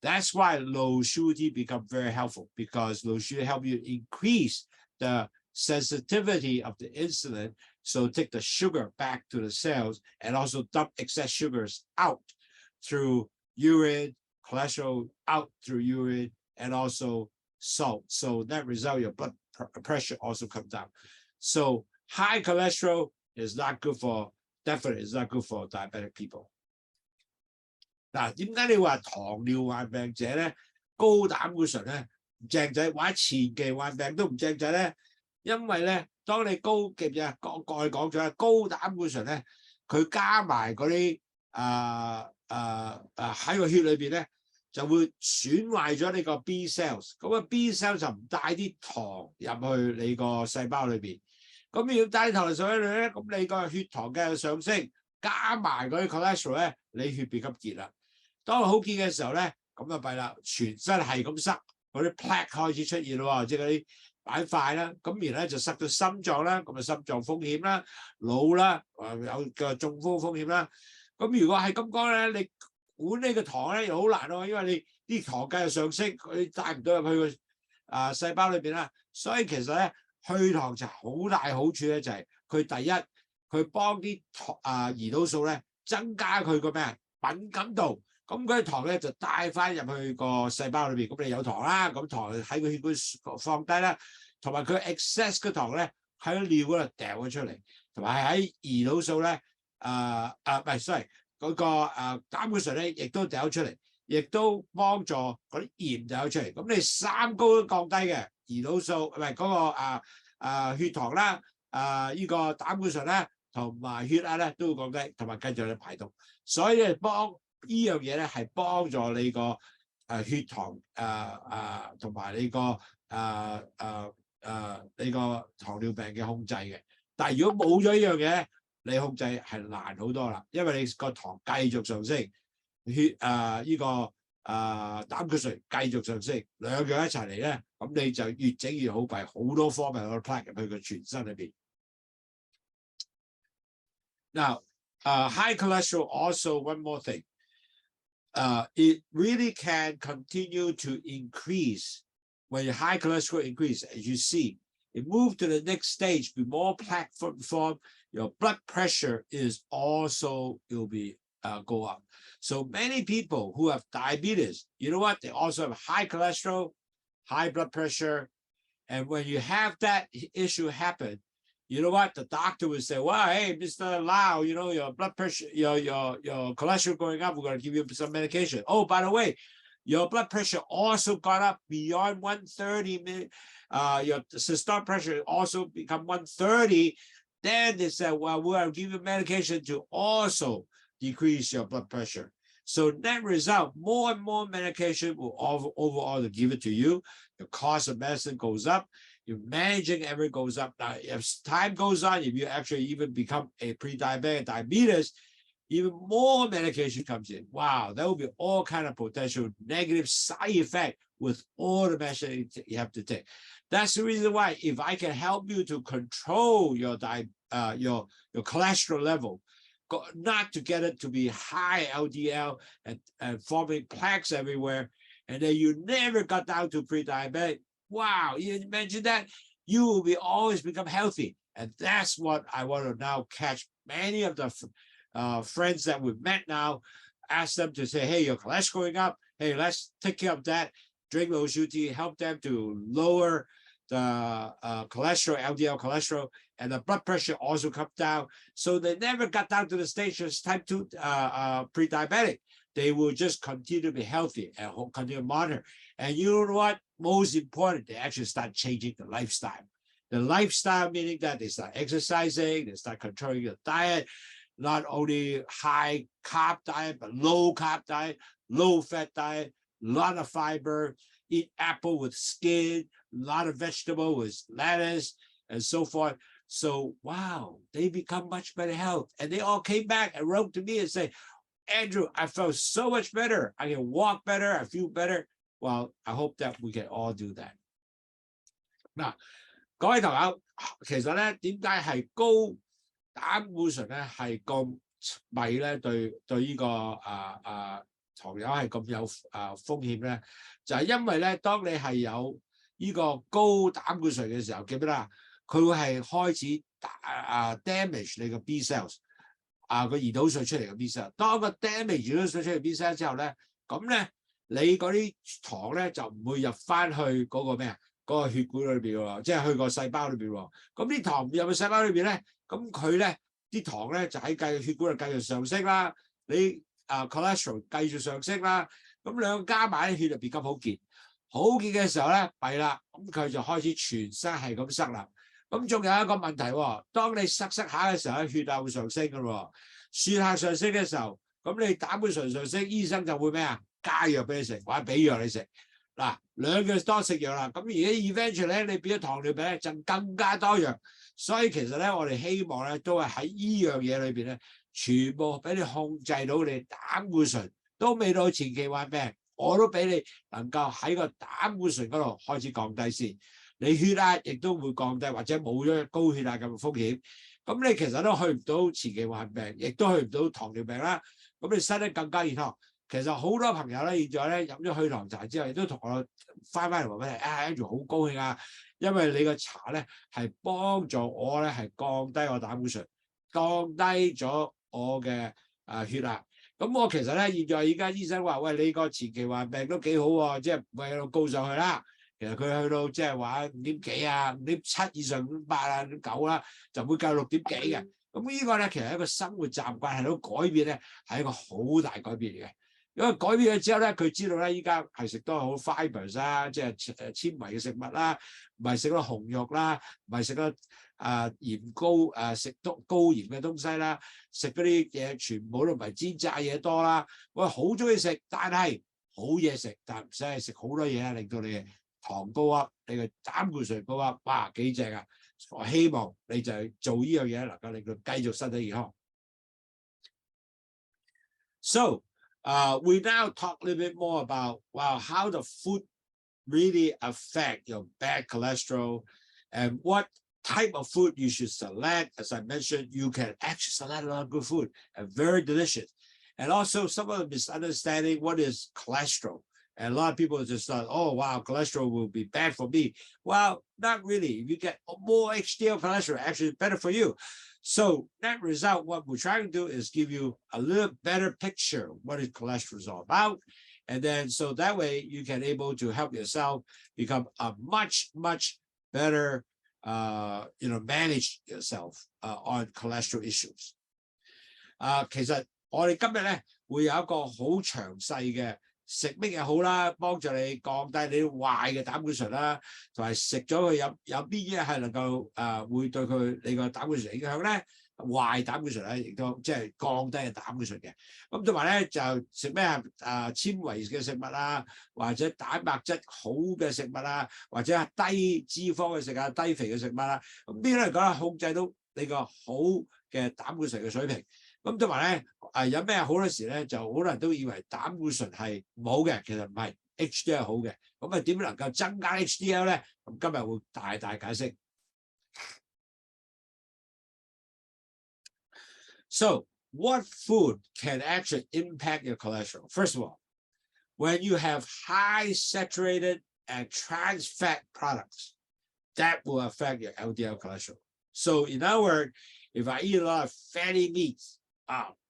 That's why Lowsutea become very helpful, because Lowsutea help you increase the sensitivity of the insulin, so take the sugar back to the cells and also dump excess sugars out through urine, cholesterol out through urine, and also salt. So that result, your blood pressure also comes down. So high cholesterol is not good for, definitely is not good for diabetic people. 嗱，點解你話糖尿患病者咧高膽固醇咧唔正仔，或者前期患病都唔正仔咧？因為咧，當你記唔記啊？過去講咗高膽固醇咧，佢加埋嗰啲喺個血裏邊咧，就會損壞咗你個 B cells。咁個 B cells 就唔帶啲糖入去你個細胞裏邊。咁要帶糖上去咧，咁你個血糖嘅上升，加埋嗰啲 cholesterol 咧，你血變咁結啦。當佢好結嘅時候咧，咁就弊啦，全身係咁塞，嗰啲 plaque 開始出現咯，即係嗰啲板塊啦，咁然後咧就塞到心臟啦，咁啊心臟風險啦、腦啦，有個中風風險啦。咁如果係咁講咧，你管呢個糖咧又好難咯，因為你啲糖繼續上升，佢帶唔到入去個細胞裏邊啦。所以其實咧，去糖茶好大好處咧，就係佢第一，佢幫啲胰島素咧增加佢個咩敏感度。咁嗰啲糖咧就帶翻入去個細胞裏邊，咁你有糖啦，咁糖喺個血管放低啦，同埋佢 excess 嘅糖咧喺個尿嗰度掉咗出嚟，同埋喺胰島素咧唔係 sorry 嗰個膽固醇咧亦都掉咗出嚟，亦都幫助嗰啲鹽掉咗出嚟。咁你三高都降低嘅，胰島素唔係嗰個血糖啦，呢個膽固醇啦，同埋血壓咧都會降低，同埋繼續你排毒，所以咧幫。呢樣嘢咧係幫助你個血糖同埋你個糖尿病嘅控制嘅。但係如果冇咗呢樣嘢，你控制係難好多啦，因為你個糖繼續上升，膽固醇繼續上升，兩樣一齊嚟咧，咁你就越整越好弊，好多方面去 plug 入去個全身裏邊。Now, high cholesterol also one more thing. It really can continue to increase when your high cholesterol increase, as you see. It moves to the next stage, be more plaque form. Your blood pressure is also will be go up. So many people who have diabetes, you know what? They also have high cholesterol, high blood pressure, and when you have that issue happen, you know what? The doctor will say, well, hey, Mr. Lau, you know, your blood pressure, your cholesterol going up, we're going to give you some medication. Oh, by the way, your blood pressure also got up beyond 130. Your systolic pressure also become 130. Then they said, well, we're going to give you medication to also decrease your blood pressure. So net result, more and more medication will overall give it to you. The cost of medicine goes up. Your managing everything goes up. Now, as time goes on, if you actually even become a pre-diabetic diabetes, even more medication comes in. Wow, there will be all kind of potential negative side effect with all the measures you have to take. That's the reason why if I can help you to control your cholesterol level, not to get it to be high LDL and forming plaques everywhere, and then you never got down to pre-diabetic. Wow, you mentioned that, you will be always become healthy. And that's what I want to now catch many of the friends that we've met now, ask them to say, hey, your cholesterol going up. Hey, let's take care of that. Drink Lowsutea, help them to lower the cholesterol, LDL cholesterol, and the blood pressure also come down. So they never got down to the stage of type 2 pre-diabetic. They will just continue to be healthy and continue to monitor. And you know what? Most important, they actually start changing the lifestyle. The lifestyle meaning that they start exercising, they start controlling your diet, not only high carb diet, but low carb diet, low fat diet, a lot of fiber, eat apple with skin, a lot of vegetable with lettuce, and so forth. So, wow, they become much better health. And they all came back and wrote to me and say, Andrew, I felt so much better. I can walk better. I feel better. Well, I hope that we can all do that. 嗱，各位朋友，其實咧，點解係高膽固醇咧係咁弊咧？對呢個糖友係咁有風險咧？就係因為咧，當你係有呢個高膽固醇嘅時候，記唔記得啊？佢會係開始damage 你個 B cells。個胰島素出嚟嘅 B cell， 當個 damage 胰島素出嚟 B cell 之後咧，咁咧你嗰啲糖咧就唔會入翻去嗰個咩啊？嗰個血管裏邊喎，即係去個細胞裏邊喎。咁啲糖唔入去細胞裏邊咧，咁佢咧啲糖咧就喺血管度繼續上升啦，你cholesterol 繼續上升啦，咁兩個加埋血就變咁好結，好結嘅時候咧弊啦，咁佢就開始全身係咁塞啦。咁仲有一個問題喎，當你塞下嘅時候咧，血壓會上升嘅喎，血壓上升嘅時候，咁你膽固醇上升，醫生就會咩啊？加藥俾你食，或者俾藥你食。嗱，兩樣多食藥啦，咁而家 eventually 咧，你變咗糖尿病咧，就更加多藥。所以其實咧，我哋希望咧，都係喺依樣嘢裏邊咧，全部俾你控制到你膽固醇，都未到前期患病，我都俾你能夠喺個膽固醇嗰度開始降低先。你血壓亦都會降低，或者冇咗高血壓咁嘅風險。咁你其實都去唔到前期患病，亦都去唔到糖尿病啦。咁你身體更加健康。其實好多朋友咧，現在咧飲咗去糖茶之後，亦都同我翻嚟話俾你，Andrew 好高興啊，因為你個茶咧係幫助我咧係降低我膽固醇，降低咗我嘅血壓。咁我其實咧，現在而家醫生話，喂，你個前期患病都幾好喎，即係唔係喺度高上去啦。其實佢去到即係話5.幾啊，5.7以上5.8啊，5.9啦，就會夠6.幾嘅。咁呢個咧其實係一個生活習慣係到改變咧，係一個好大改變嚟嘅。因為改變咗之後咧，佢知道咧依家係食多好 fibers 啦，即係纖維嘅食物啦，唔係食得紅肉啦，唔係食得鹽高食高鹽嘅東西啦，食嗰啲嘢全部都唔係煎炸嘢多啦。我好中意食，但係好嘢食，但唔使係食好多嘢啊，令到你糖高啊，你嘅膽固醇高啊，哇幾正啊！我希望你就做呢樣嘢，能夠令佢繼續身體健康。So we now talk a little bit more about how the food really affect your bad cholesterol and what type of food you should select. As I mentioned, you can actually select a lot of good food and very delicious. And also some of the misunderstanding what is cholesterol. And a lot of people just thought, oh, wow, cholesterol will be bad for me. Well, not really. If you get more HDL cholesterol, actually better for you. So that result, what we're trying to do is give you a little better picture what is cholesterol is all about. And then so that way you can able to help yourself become a much, much better, manage yourself on cholesterol issues. 其實我哋今日咧會有一個好詳細嘅食乜嘢好啦，幫助你降低你壞嘅膽固醇啦，同埋食咗佢有邊啲係能夠會對你個膽固醇影響咧？壞膽固醇咧，亦都即係降低嘅膽固醇嘅。咁同埋咧就食咩纖維嘅食物啊，或者蛋白質好嘅食物啊，或者係低脂肪嘅食物、低肥嘅食物啦。咁邊啲嚟講控制到你個好嘅膽固醇嘅水平？咁同埋咧，有咩好多時咧，就好多人都以為膽固醇係唔好嘅，其實唔係 ，HDL 係好嘅。咁點能夠增加 HDL 咧？咁今日會大解釋。So, what food can actually impact your cholesterol? First of all, when you have high saturated and trans fat products, that will affect your LDL cholesterol. So, in other words, if I eat a lot of fatty meats,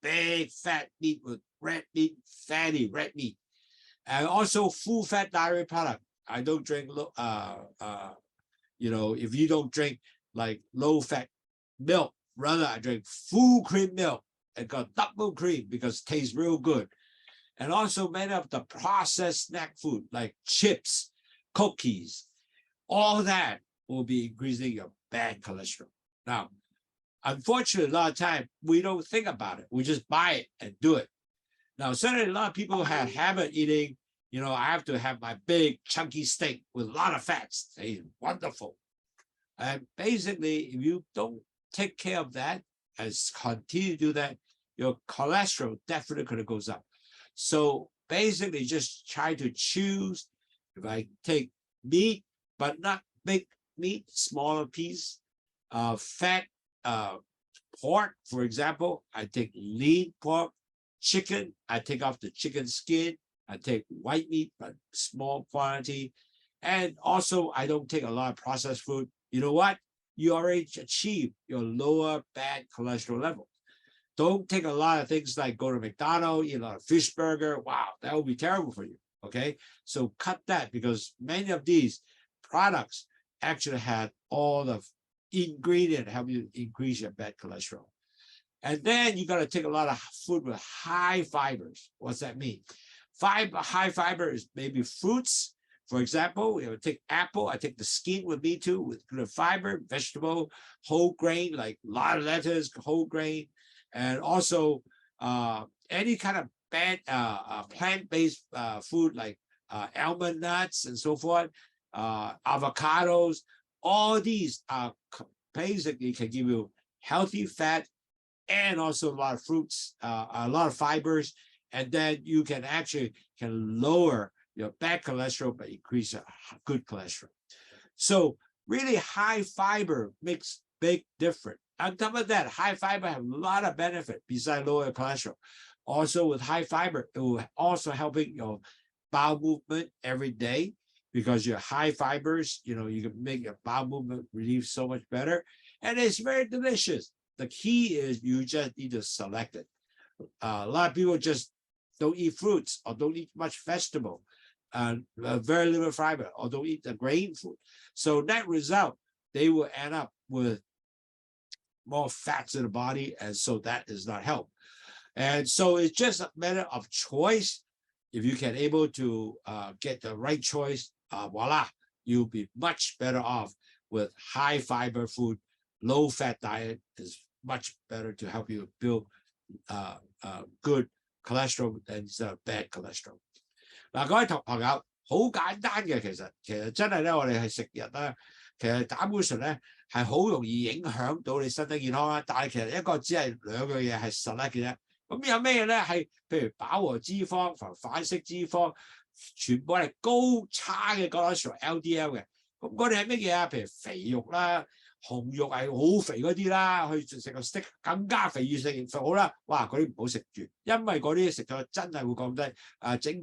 big fat meat with red meat, fatty red meat, and also full fat dairy product. I don't drink, if you don't drink like low fat milk, rather I drink full cream milk and got double cream because it tastes real good. And also many of the processed snack food like chips, cookies, all that will be increasing your bad cholesterol. Now, unfortunately, a lot of time we don't think about it. We just buy it and do it. Now, certainly a lot of people have habit eating, I have to have my big chunky steak with a lot of fats. It's wonderful. And basically, if you don't take care of that and continue to do that, your cholesterol definitely going to goes up. So basically, just try to choose. If I take meat, but not big meat, smaller piece, fat, pork, for example, I take lean pork. Chicken, I take off the chicken skin. I take white meat, but small quantity. And also, I don't take a lot of processed food. You know what? You already achieve your lower bad cholesterol level. Don't take a lot of things like go to McDonald's, eat a lot of fish burger. Wow, that would be terrible for you. Okay, so cut that because many of these products actually have all the ingredients help you increase your bad cholesterol. And then you got to take a lot of food with high fibers. What's that mean? High fiber is maybe fruits. For example, take apple. I take the skin with me too, with good fiber, vegetable, whole grain, like a lot of lettuce, whole grain, and also any kind of bad plant-based food like almond nuts and so forth, avocados. All these basically can give you healthy fat and also a lot of fruits, a lot of fibers, and then you can lower your bad cholesterol but increase your good cholesterol. So really high fiber makes big difference. On top of that, high fiber have a lot of benefit besides lower cholesterol. Also with high fiber, it will also helping your bowel movement every day because your high fibers, you can make your bowel movement relieve so much better. And it's very delicious. The key is you just need to select it. A lot of people just don't eat fruits or don't eat much vegetable, very little fiber, or don't eat the grain food. So that result, they will end up with more fats in the body, and so that is not help. And so it's just a matter of choice. If you can able to get the right choice, voila, you'll be much better off with high fiber food. Low fat diet is much better to help you build good cholesterol than bad cholesterol. 嗱，各位朋友，好簡單嘅，其實真係咧，我哋係食日啦。其實膽固醇咧係好容易影響到你身體健康啊。但係其實一個只係2樣嘢係實質嘅啫。咁有咩咧？係譬如飽和脂肪、反式脂肪，全部係高差嘅 cholesterol LDL 嘅。咁嗰啲係乜嘢啊？譬如肥肉啦、紅肉係好肥嗰啲啦，去食個 steak 更加肥，越食越好啦。哇！嗰啲唔好食住，因為嗰啲食咗真係會降低整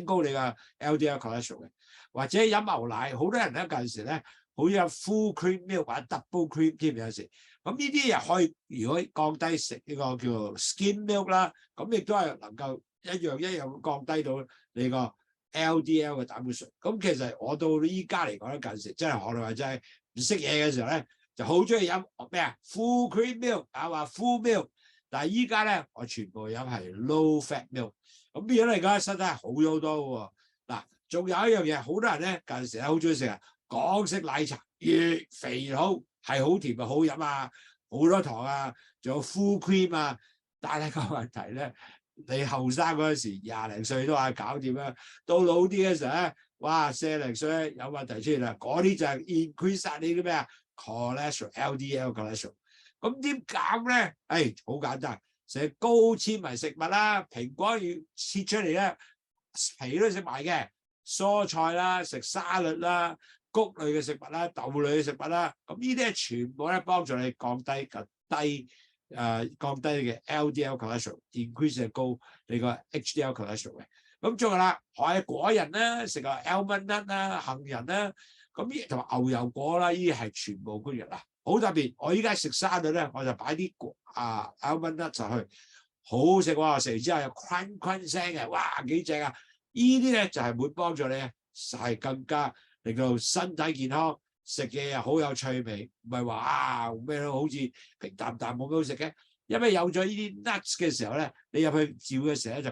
高你嘅 LDL cholesterol 嘅。或者飲牛奶，好多人咧近時咧好有 full cream milk 或者 double cream 添有時。咁呢啲又可以，如果降低食呢個叫做 skim milk 啦，咁亦都係能夠一樣降低到你個 LDL 嘅膽固醇。咁其實我到依家嚟講咧，近時真係學你話齋唔識嘢嘅時候咧，就好中意飲咩啊 full cream milk 啊，話 full milk， 但係依家咧我全部飲係 low fat milk。咁變咗嚟講，身體係好咗好多喎。嗱，仲有一樣嘢，好多人咧近時咧好中意食啊港式奶茶，越肥越好。係好甜啊，好飲啊，好多糖啊，仲有 full cream 啊。但係個問題咧，你後生嗰陣時20零歲都話搞掂啦，到老啲嘅時候咧，哇40零歲咧有問題出現啦。嗰啲就係 increase 曬你啲咩啊 cholesterol LDL cholesterol。咁點減咧？好簡單，食高纖維食物啦，蘋果要切出嚟咧，皮都食埋嘅，蔬菜啦，食沙律啦。穀類嘅食物啦，豆類嘅食物啦，咁呢啲係全部咧幫助你降低嘅 LDL cholesterol，increase 高你個 HDL cholesterol 嘅。咁仲有啦，海果仁啦，食個 almond nut 啦，杏仁啦，咁同埋牛油果啦，呢啲係全部 good 嘅啦。好特別，我依家食沙律咧，我就擺啲almond nut 上去，好好食喎！食完之後有 crunch 聲嘅，哇幾正啊！呢啲咧就係會幫助你係更加令到身體健康，食嘢又好有趣味，唔係話咩都好似平淡淡冇咩好食嘅。因為有咗呢啲 nuts 嘅時候咧，你入去嚼嘅時候咧就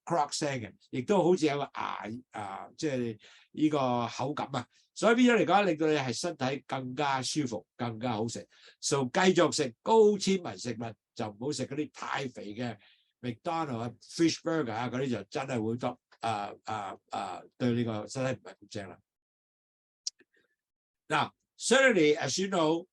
crock 聲嘅，亦都好似有個即係呢個口感啊。所以變咗嚟講，令到你係身體更加舒服，更加好食。So 繼續食高纖維食物，就唔好食嗰啲太肥嘅 McDonald 啊、fish burger 啊嗰啲就真係會多對呢個身體唔係咁正啦。Now, certainly, as you know,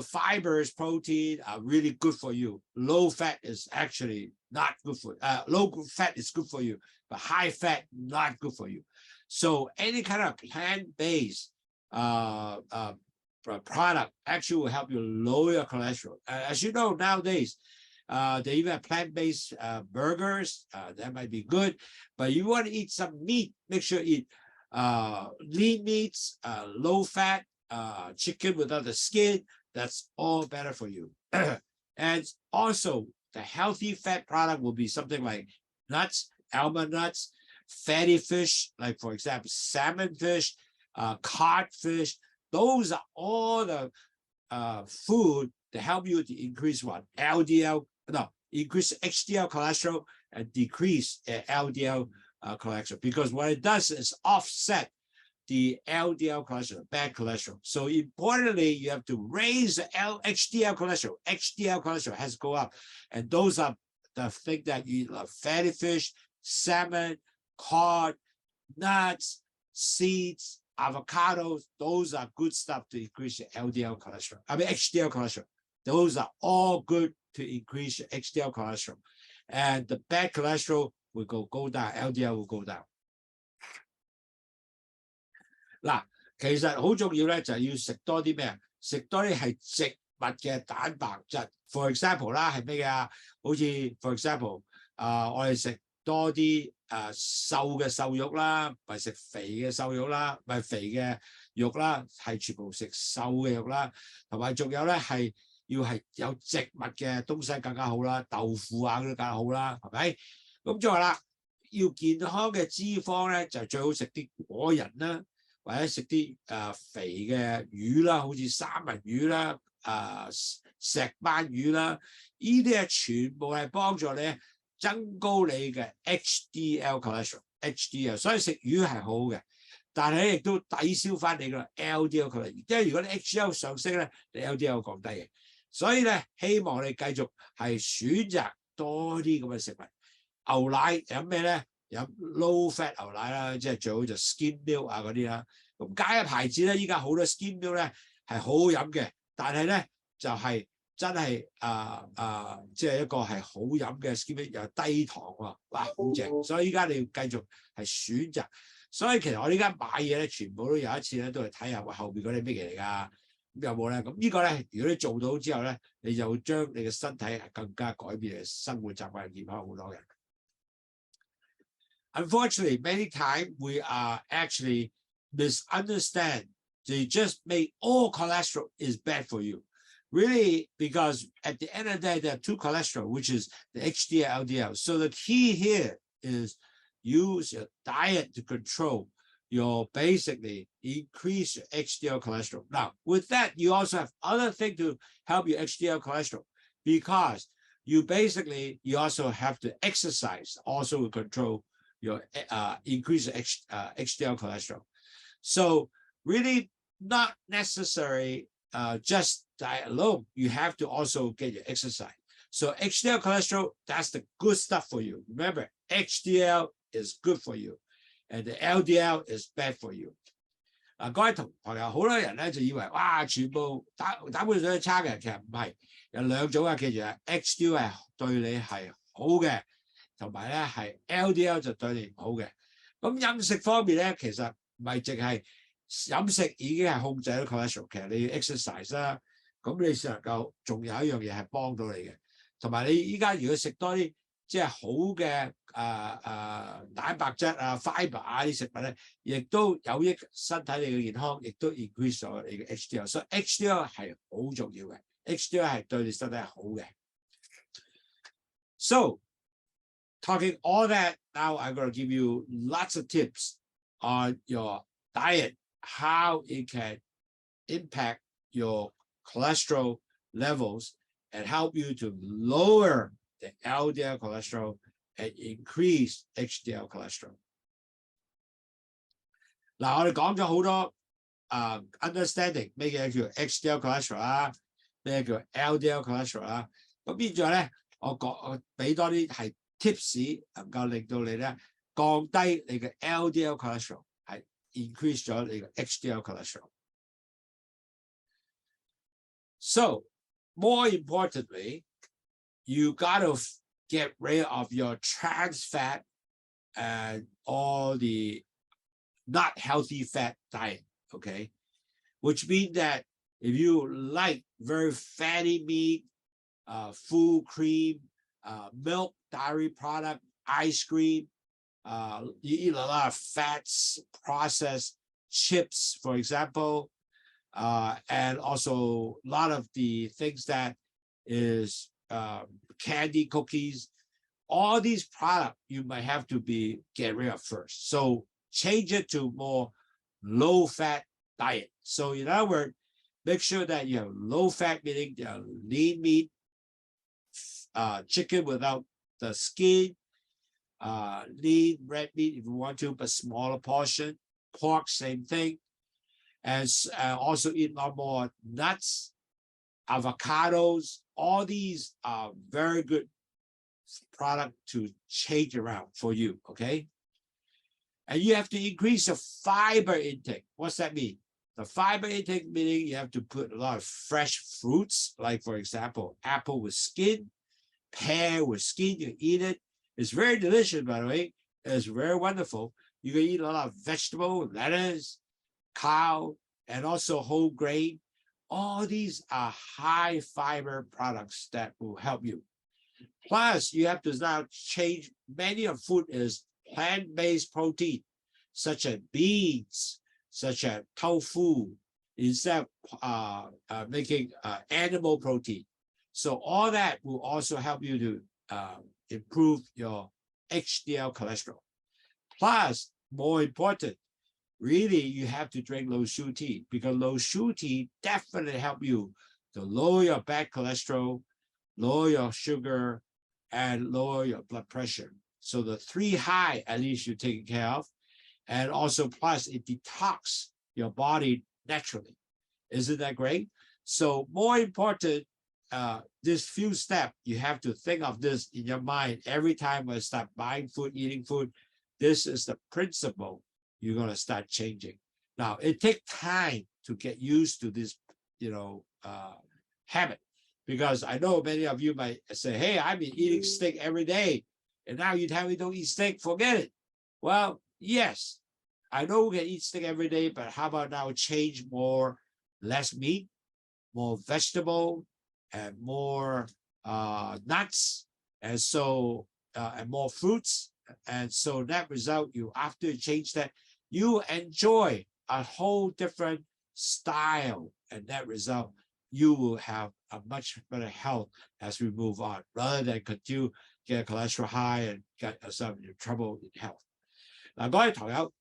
fibers, protein are really good for you. Low fat is actually not good for you. Low fat is good for you, but high fat not good for you. So any kind of plant-based product actually will help you lower your cholesterol. As you know, nowadays, they even have plant-based burgers. That might be good, but you want to eat some meat, make sure you eat lean meats, low fat, chicken without the skin. That's all better for you. And also the healthy fat product will be something like nuts, almond nuts, fatty fish, like for example, salmon fish, codfish. Those are all the food to help you to increase increase HDL cholesterol and decrease LDL cholesterol, because what it does is offset the LDL cholesterol, bad cholesterol. So importantly, you have to raise the HDL cholesterol. HDL cholesterol has to go up. And those are the things that you eat, like fatty fish, salmon, cod, nuts, seeds, avocados. Those are good stuff to increase your LDL cholesterol. HDL cholesterol. Those are all good to increase your HDL cholesterol. And the bad cholesterol will go down, LDL will go down. 嗱，其實好重要咧，就係要食多啲咩啊？食多啲係植物嘅蛋白質。For example 啦，係咩啊？好似 for example，我哋食多啲瘦嘅瘦肉啦，唔係食肥嘅瘦肉啦，唔係肥嘅肉啦，係全部食瘦嘅肉啦。同埋仲有咧係要係有植物嘅東西更加好啦，豆腐啊嗰啲更加好啦，係咪？咁仲有啦，要健康嘅脂肪咧，就最好食啲果仁啦。或者食啲肥嘅魚啦，好似三文魚啦、石斑魚啦，呢啲係全部係幫助你增高你嘅 HDL cholesterol。HDL， 所以食魚係好嘅，但係亦都抵消翻你嘅 LDL cholesterol。因為如果你 HDL 上升咧，你 LDL 降低嘅。所以咧，希望你繼續係選擇多啲咁嘅食物。牛奶飲咩咧？飲 low fat 牛奶啦，即係最好就 skim milk 啊嗰啲啦。咁加一牌子咧，依家好多 skim milk 咧係好好飲嘅，但係咧就係、真係即係一個係好飲嘅 skim milk 又低糖喎，哇好正！所以依家你要繼續係選擇。所以其實我依家買嘢咧，全部都有一次咧都係睇下後邊嗰啲咩嚟㗎，咁有冇咧？咁呢個咧，如果你做到之後咧，你就會將你嘅身體係更加改變，你嘅生活習慣健康好多嘅。Unfortunately, many times we are actually misunderstand. They just make all cholesterol is bad for you. Really, because at the end of the day, there are two cholesterol, which is the HDL, LDL. So the key here is use your diet to control your basically increase your HDL cholesterol. Now, with that, you also have other things to help your HDL cholesterol because you also have to exercise also to control your increase HDL cholesterol. So really not necessary just diet alone. You have to also get your exercise. So HDL cholesterol, that's the good stuff for you. Remember, HDL is good for you, and the LDL is bad for you. 各位朋友，好多人咧就以為哇，全部膽固醇差嘅，其實唔係，有兩種啊，記住啊 ，HDL 係對你係好嘅，同埋咧係 LDL 就對你唔好嘅。咁飲食方面咧，其實唔係淨係飲食已經係控制到 cholesterol， 其實你要 exercise 啦，咁你先能夠仲有一樣嘢係幫到你嘅。同埋你依家如果食多啲即係好嘅蛋白質啊、fiber 啊啲食物咧，亦都有益身體你嘅健康，亦都 increase 咗你嘅 HDL， 所以 HDL 係好重要嘅 ，HDL 係對你身體係好嘅。So talking all that, now I'm going to give you lots of tips on your diet, how it can impact your cholesterol levels and help you to lower the LDL cholesterol and increase HDL cholesterol. 嗱，我哋講咗好多understanding 咩嘢叫 HDL cholesterol 啦，咩叫 LDL cholesterol 啦。咁變咗咧，我俾多啲係 tips 能夠令到你咧降低你嘅 LDL cholesterol， 係 increase 咗你嘅 HDL cholesterol。So more importantly, you got to get rid of your trans fat and all the not healthy fat diet, okay? Which means that if you like very fatty meat, full cream, milk, dairy product, ice cream, you eat a lot of fats, processed chips, for example, and also a lot of the things that is candy, cookies, all these products you might have to get rid of first. So change it to more low-fat diet. So in other words, make sure that you have low-fat, meaning lean meat, chicken without the skin, lean red meat if you want to, but smaller portion. Pork, same thing. And also eat a lot more nuts, avocados. All these are very good product to change around for you, okay? And you have to increase your fiber intake. What's that mean? The fiber intake meaning you have to put a lot of fresh fruits, like for example, apple with skin, pear with skin, you eat it. It's very delicious, by the way. It's very wonderful. You can eat a lot of vegetable, lettuce, cow, and also whole grain. All these are high fiber products that will help you. Plus, you have to now change. Many of food is plant-based protein, such as beans, such as tofu, instead of making animal protein. So all that will also help you to improve your HDL cholesterol. Plus, more important, really, you have to drink Lowsutea because Lowsutea definitely help you to lower your bad cholesterol, lower your sugar, and lower your blood pressure. So the 3 high, at least you're taking care of. And also, plus, it detox your body naturally. Isn't that great? So more important, this few steps, you have to think of this in your mind every time you start buying food, eating food. This is the principle you're going to start changing. Now, it takes time to get used to this, habit, because I know many of you might say, hey, I've been eating steak every day, and now you tell me don't eat steak, forget it. Well, yes, I know we can eat steak every day, but how about now change less meat, more vegetable, and more nuts, and more fruits. And so that result, after you change that, you enjoy a whole different style, and that result, you will have a much better health as we move on, rather than continue get cholesterol high and get yourself in trouble in health. 嗱，各位朋友，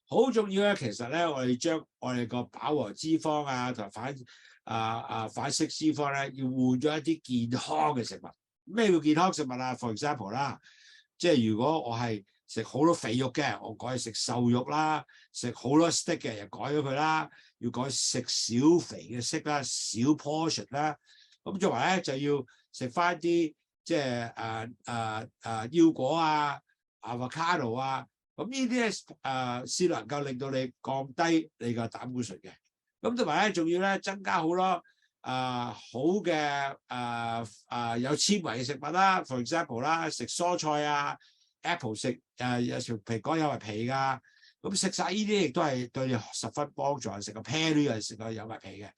好重要咧。其實咧，我哋將我哋個飽和脂肪啊同反式脂肪咧，要換咗一啲健康嘅食物。咩叫健康食物啊 ？For example 啦，即係如果我係食好多肥肉嘅，我改食瘦肉啦；食好多 steak 嘅，又改咗佢啦。要改食少肥嘅 steak 啦，少 portion 啦。咁作為咧就要食翻啲即係腰果啊、avocado 啊。咁呢啲咧先能夠令到你降低你個膽固醇嘅。咁同埋咧，仲要咧增加好多好嘅有纖維嘅食物啦 ，for example 啦，食蔬菜啊 ，apple 食有條蘋果有埋皮㗎。咁食晒呢啲亦都係對你十分幫助。食個 pear 呢，食個有埋皮嘅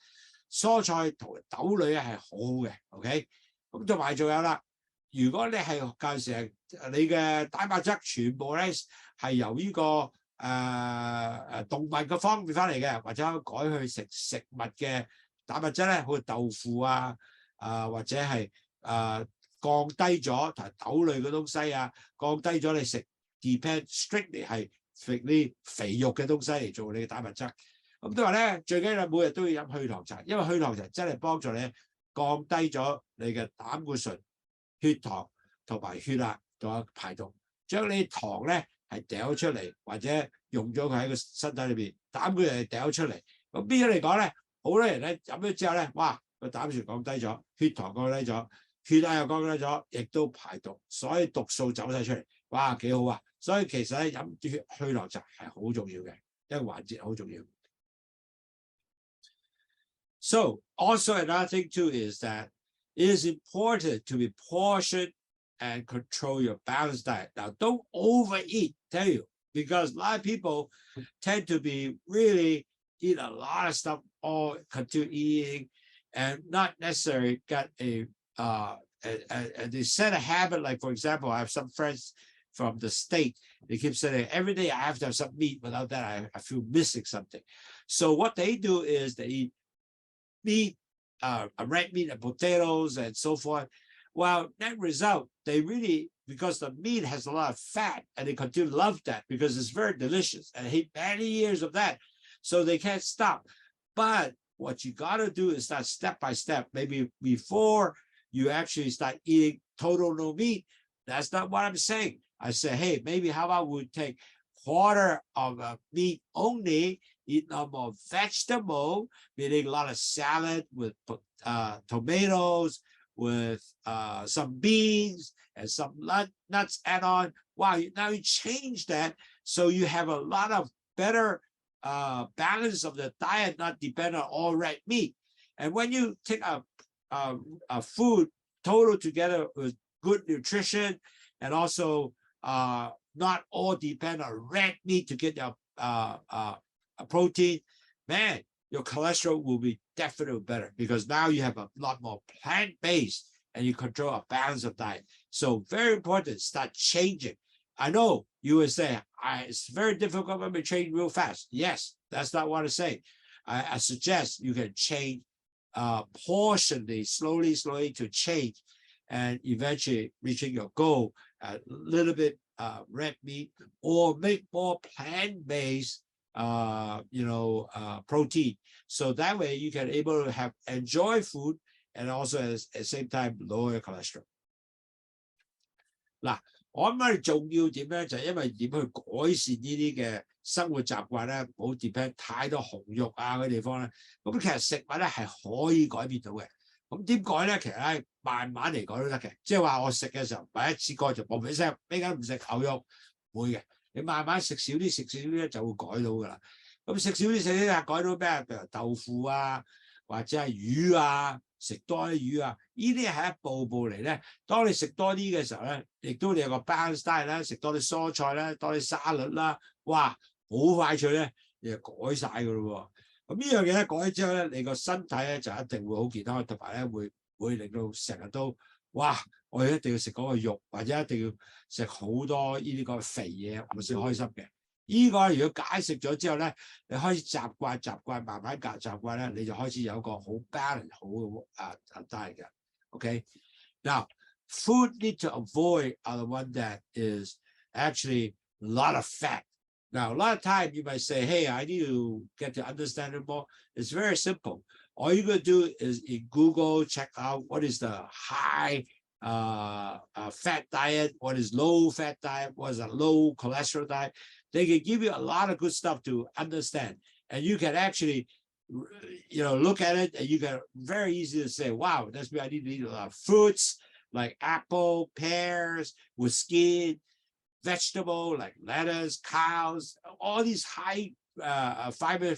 蔬菜同豆類咧係好嘅 ，OK。咁同埋仲有啦，如果你係舊時係你嘅蛋白質全部咧係由呢個動物嘅方面翻嚟嘅，或者改去食物嘅蛋白質咧，好似豆腐啊，或者係降低咗同豆類嘅東西啊，降低咗你食 depend strictly 係食啲肥肉嘅東西嚟做你嘅蛋白質。咁都話咧，最緊要每日都要飲去糖茶，因為去糖茶真係幫助你降低咗你嘅膽固醇、血糖同埋血壓同埋排毒，將你糖咧係掉出嚟，或者用咗佢喺個身體裏邊，膽固醇係掉出嚟。咁變咗嚟講咧，好多人咧飲咗之後咧，哇個膽固醇降低咗，血糖降低咗，血壓又降低咗，亦都排毒，所以毒素走晒出嚟，哇幾好啊！所以其實咧飲去糖茶係好重要嘅一個環節，好重要。So also another thing too is that it is important to be portioned and control your balanced diet. Now, don't overeat, tell you, because a lot of people tend to be really eat a lot of stuff or continue eating and not necessarily get they set a habit. Like, for example, I have some friends from the state. They keep saying, every day I have to have some meat. Without that, I feel missing something. So what they do is they eat meat, red meat and potatoes and so forth. Well, that result, they really, because the meat has a lot of fat and they continue to love that because it's very delicious and hate many years of that. So they can't stop. But what you got to do is start step by step. Maybe before you actually start eating total no meat, that's not what I'm saying. I say, hey, maybe how about we take quarter of meat only, eat no more vegetable, meaning a lot of salad with tomatoes, with some beans and some nuts add on. Wow, now you change that so you have a lot of better balance of the diet, not depend on all red meat. And when you take a food total together with good nutrition and also not all depend on red meat to get your protein, man, your cholesterol will be definitely better because now you have a lot more plant-based and you control a balance of diet. So very important, start changing. I know you will say, it's very difficult when we change real fast. Yes, that's not what I say. I suggest you can change portionally, slowly to change and eventually reaching your goal, a little bit red meat or make more plant-based protein. So that way you can able to enjoy food and also at the same time lower your cholesterol. 嗱，我諗我哋重要點咧，就係因為點去改善呢啲嘅生活習慣咧，唔好 depend 太多紅肉啊嗰啲地方咧。咁其實食物咧係可以改變到嘅。咁點改咧？其實咧慢慢嚟改都得嘅。即係話我食嘅時候，唔係一次過就嘣一聲，依家唔食牛肉，唔會嘅。你慢慢食少啲咧就會改到噶啦。咁食少啲啊，改到咩？譬如豆腐啊，或者係魚啊，食多啲魚啊，呢啲係一步步嚟咧。當你食多啲嘅時候咧，亦都你有個 balance diet 啦，食多啲蔬菜啦，多啲沙律啦，哇，好快脆咧，你就改晒噶咯喎。咁呢樣嘢咧改咗之後咧，你個身體咧就一定會好健康，同埋咧會令到成日都哇，我哋一定要食嗰個肉，或者一定要食好多呢啲個肥嘢，我先開心嘅。呢個如果解釋咗之後咧，你開始習慣，慢慢習慣咧，你就開始有一個好 balance 好嘅diet嘅。OK， now food need to avoid are the one that is actually a lot of fat. Now a lot of time you might say, hey, I need to get to understand it more. It's very simple. All you're going to do is in Google check out what is the high fat diet, what is low fat diet, what is a low cholesterol diet. They can give you a lot of good stuff to understand, and you can actually, look at it, and you can very easy to say, wow, that's why I need to eat a lot of fruits like apple, pears with skin, vegetable like lettuce, cows, all these high fiber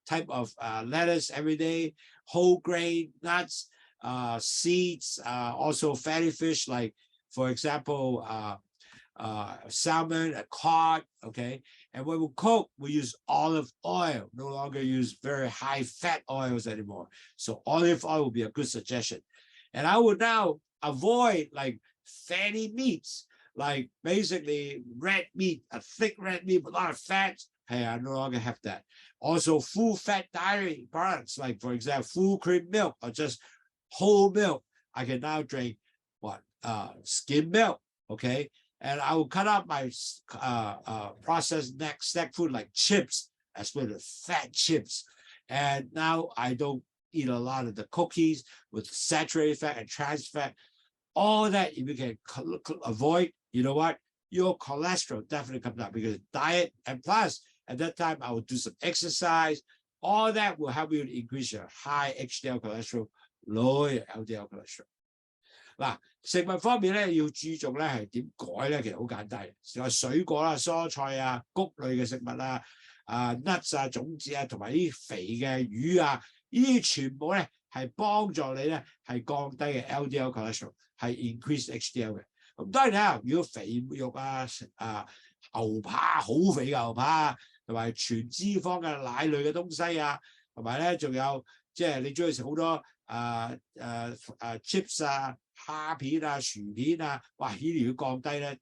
type of lettuce every day, whole grain, nuts, seeds, also fatty fish like, for example, salmon, cod, okay? And when we cook, we use olive oil, no longer use very high fat oils anymore. So olive oil will be a good suggestion. And I would now avoid like fatty meats, like basically red meat, a thick red meat with a lot of fat. Hey, I no longer have that. Also full fat dairy products, like for example, full cream milk or just whole milk. I can now drink skim milk, okay? And I will cut out my processed snack food like chips, as well as fat chips. And now I don't eat a lot of the cookies with saturated fat and trans fat. All that, if you can avoid, you know what? Your cholesterol definitely comes down because diet, and plus at that time I will do some exercise. All that will help you to increase your high HDL cholesterol, lower your LDL cholesterol. 嗱，食物方面咧要注重咧係點改咧，其實好簡單嘅，有水果啦、蔬菜啊、穀類嘅食物啊、nuts 啊、種子啊，同埋啲肥嘅魚啊，呢啲全部咧係幫助你咧係降低嘅 LDL cholesterol， 係 increase HDL 嘅。咁當然啦，如果肥肉啊、牛扒好肥嘅牛扒，同埋全脂肪嘅奶類嘅東西啊，同埋咧仲有即係你中意食好多chips 啊、蝦片啊、薯片啊，哇！呢啲要降低咧，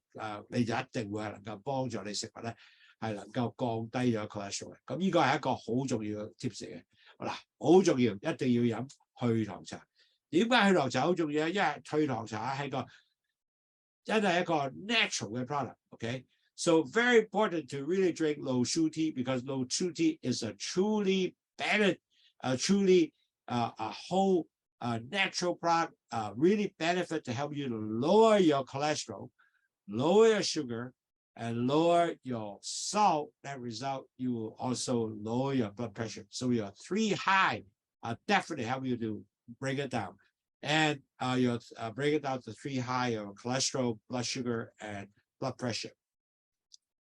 你就一定會係能夠幫助你食物咧係能夠降低咗 cholesterol 嘅。咁呢個係一個好重要嘅 tips 嚟嘅。嗱，好重要，一定要飲去糖茶。點解去糖茶好重要咧？因為去糖茶係真係一個 natural 嘅 product。OK， so very important to really drink Lowsutea because Lowsutea is a truly better, truly a whole natural product, really benefit to help you to lower your cholesterol, lower your sugar, and lower your salt. That result, you will also lower your blood pressure. So your three high definitely help you to bring it down. And you bring it down to three high of cholesterol, blood sugar, and blood pressure.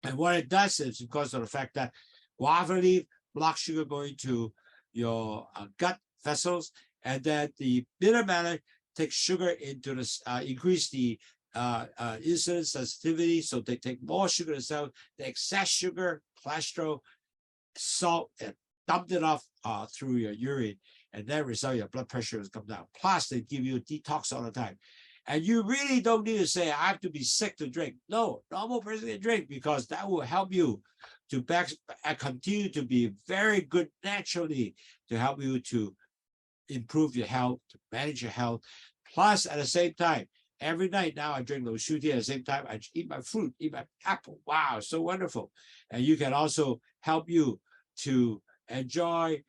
And what it does is because of the fact that guava leaf blocks sugar going to your gut vessels, and that the bitter matter takes sugar into the increase the insulin sensitivity, so they take more sugar to cell. The excess sugar, cholesterol, salt, and dumped it off through your urine, and that result your blood pressure has come down. Plus, they give you a detox all the time. And you really don't need to say, I have to be sick to drink. No, normal person can drink because that will help you to continue to be very good naturally to help you to improve your health, to manage your health. Plus, at the same time, every night now I drink Lowsutea. At the same time, I eat my fruit, eat my apple. Wow, so wonderful. And you can also help you to enjoy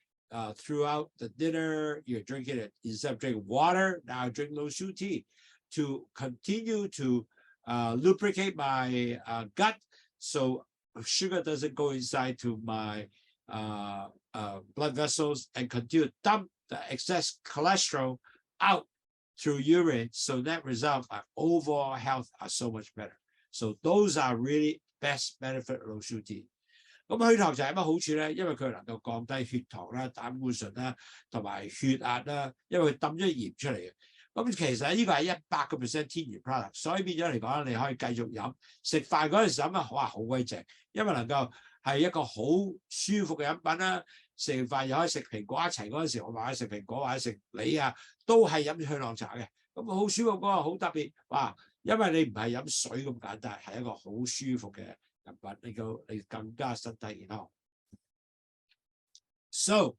throughout the dinner. You're drinking it instead of drinking water. Now I drink Lowsutea to continue to lubricate my gut so sugar doesn't go inside to my blood vessels and continue to dump the excess cholesterol out through urine. So that result, my overall health are so much better. So those are really best benefit of Lowsutea。咁血糖茶有乜好處咧？因為佢能夠降低血糖啦、膽固醇啦，同埋血壓啦，因為佢抌咗鹽出嚟嘅。咁其實呢個係100% 天然 product， 所以變咗嚟講，你可以繼續飲。食飯嗰陣時飲啊，哇，好鬼正，因為能夠係一個好舒服嘅飲品啦。食完飯又可以食蘋果一齊嗰陣時，我或者食蘋果或者食梨啊，都係飲血糖茶嘅。咁好舒服嗰個好特別，哇！因為你唔係飲水咁簡單，係一個好舒服嘅飲品，令到你更加身體健康。So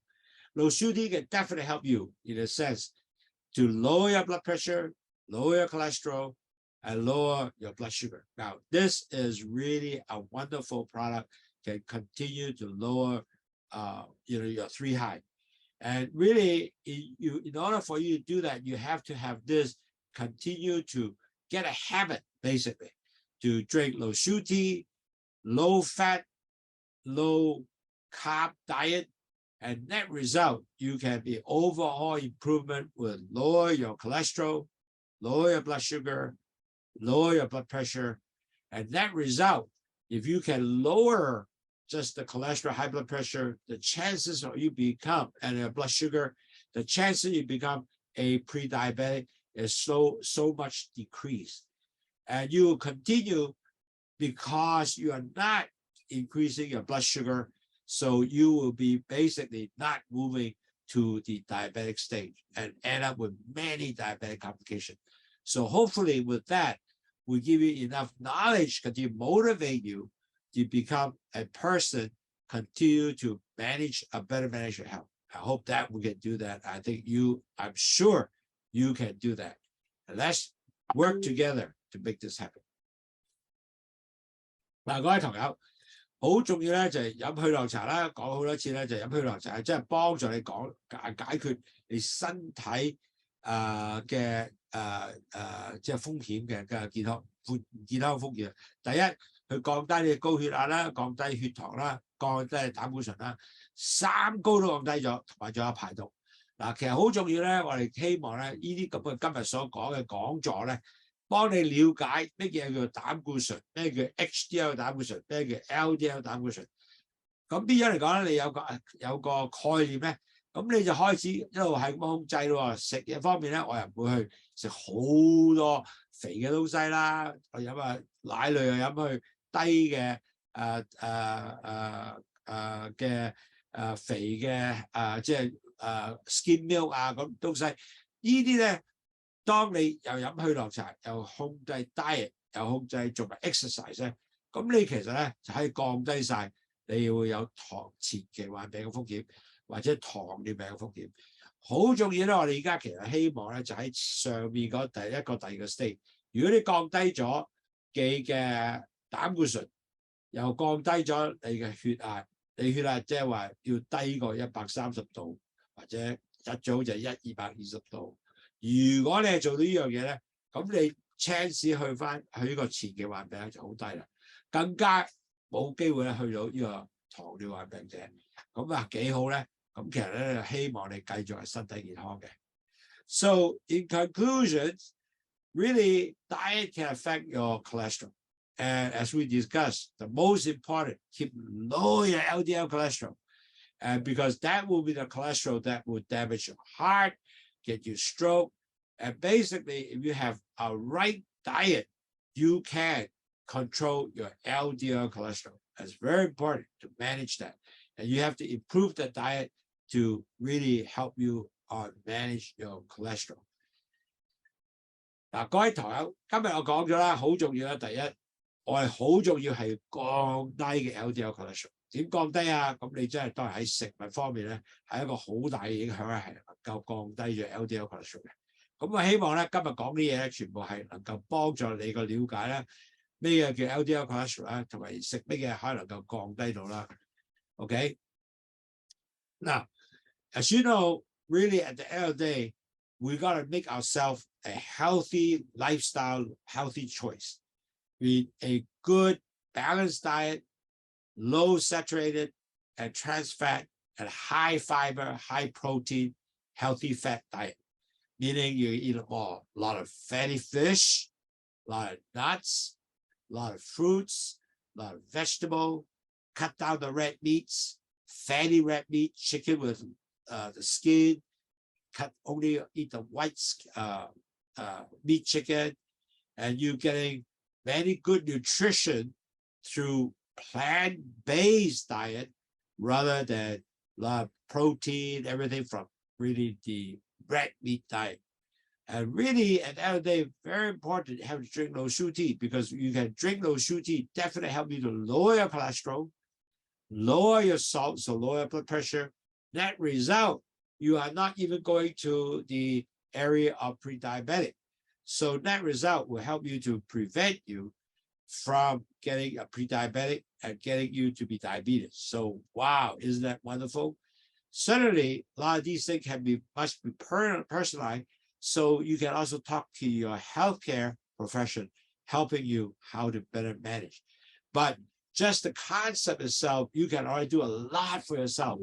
Lowsutea can definitely help you in a sense to lower your blood pressure, lower your cholesterol, and lower your blood sugar. Now, this is really a wonderful product. Can continue to lower, your 3 high. And really, in order for you to do that, you have to have this continue to get a habit, basically, to drink Lowsutea, low fat, low carb diet. And net result, you can be overall improvement with lower your cholesterol, lower your blood sugar, lower your blood pressure. And net result, if you can lower just the cholesterol, high blood pressure, the chances of you become, and your blood sugar, the chances you become a pre-diabetic is so much decreased. And you will continue because you are not increasing your blood sugar. So you will be basically not moving to the diabetic stage and end up with many diabetic complications. So hopefully with that, we give you enough knowledge to motivate you to become a person, continue to better manage your health. I hope that we can do that. I'm sure you can do that. And let's work together to make this happen. 嗱，各位朋友，好重要咧，就係飲血糖茶啦。講好多次咧，就係飲血糖茶，即係幫助你解決你身體即係風險嘅健康風險。第一，佢降低你嘅高血壓啦，降低血糖啦，降低膽固醇啦，3高都降低咗，同埋仲有排毒。嗱，其實好重要咧，我哋希望咧，呢啲咁嘅今日所講嘅講座咧，幫你了解咩叫膽固醇，咩叫 HDL 膽固醇，咩叫 LDL 膽固醇。咁邊樣嚟講咧？你有個概念咧，咁你就開始一路係咁控制咯。食嘢方面咧，我又唔會去食好多肥嘅東西啦。我飲奶類又飲去低嘅肥嘅即係skim milk 啊咁東西。呢啲咧，當你又飲血糖茶，又控制 diet， 又控制做埋 exercise 咧，咁你其實咧就可以降低晒你會有前期患病嘅風險，或者糖尿病嘅風險。好重要咧，我哋而家其實希望咧就喺上面嗰第二個 stage。如果你降低咗你嘅膽固醇，又降低咗你嘅血壓，你血壓即係話要低過130度，或者一早就220度。如果你係做到呢樣嘢咧，咁你 chance 去呢個前期患病就好低啦，更加冇機會咧去到呢個糖尿患病者。咁幾好咧？咁其實咧希望你繼續係身體健康嘅。So in conclusion, really diet can affect your cholesterol. And as we discussed, the most important, keep low your LDL cholesterol. And because that will be the cholesterol that will damage your heart, get you stroke. And basically, if you have a right diet, you can control your LDL cholesterol. It's very important to manage that. And you have to improve the diet to really help you manage your cholesterol. 嗱，各位朋友，今日我講咗啦，好重要啦。第一，我係好重要係降低嘅 LDL cholesterol。點降低啊？咁你真係當然喺食物方面咧，係一個好大嘅影響咧，係能夠降低咗 LDL cholesterol 嘅。咁我希望咧，今日講啲嘢咧，全部係能夠幫助你個了解咧，咩叫 LDL cholesterol 啦，同埋食咩嘢可以能夠降低到啦。OK， 嗱， as you know, really at the end of the day, we gotta make ourselves a healthy lifestyle, healthy choice with a good balanced diet, low saturated and trans fat and high fiber, high protein, healthy fat diet. Meaning you eat a lot of fatty fish, a lot of nuts, a lot of fruits, a lot of vegetable, cut down the red meats, fatty red meat, chicken with the skin, only eat the white meat chicken, and you're getting very good nutrition through plant-based diet rather than a lot of protein, everything from really the red meat diet. And really, at the end of the day, very important to have to drink Lowsutea, because you can drink Lowsutea, definitely help you to lower your cholesterol, lower your salt, so lower your blood pressure. Net result, you are not even going to the area of pre-diabetic. So net result will help you to prevent you from getting a pre-diabetic and getting you to be diabetes. So wow, isn't that wonderful? Certainly, a lot of these things must be personalized. So you can also talk to your healthcare profession, helping you how to better manage. But just the concept itself, you can already do a lot for yourself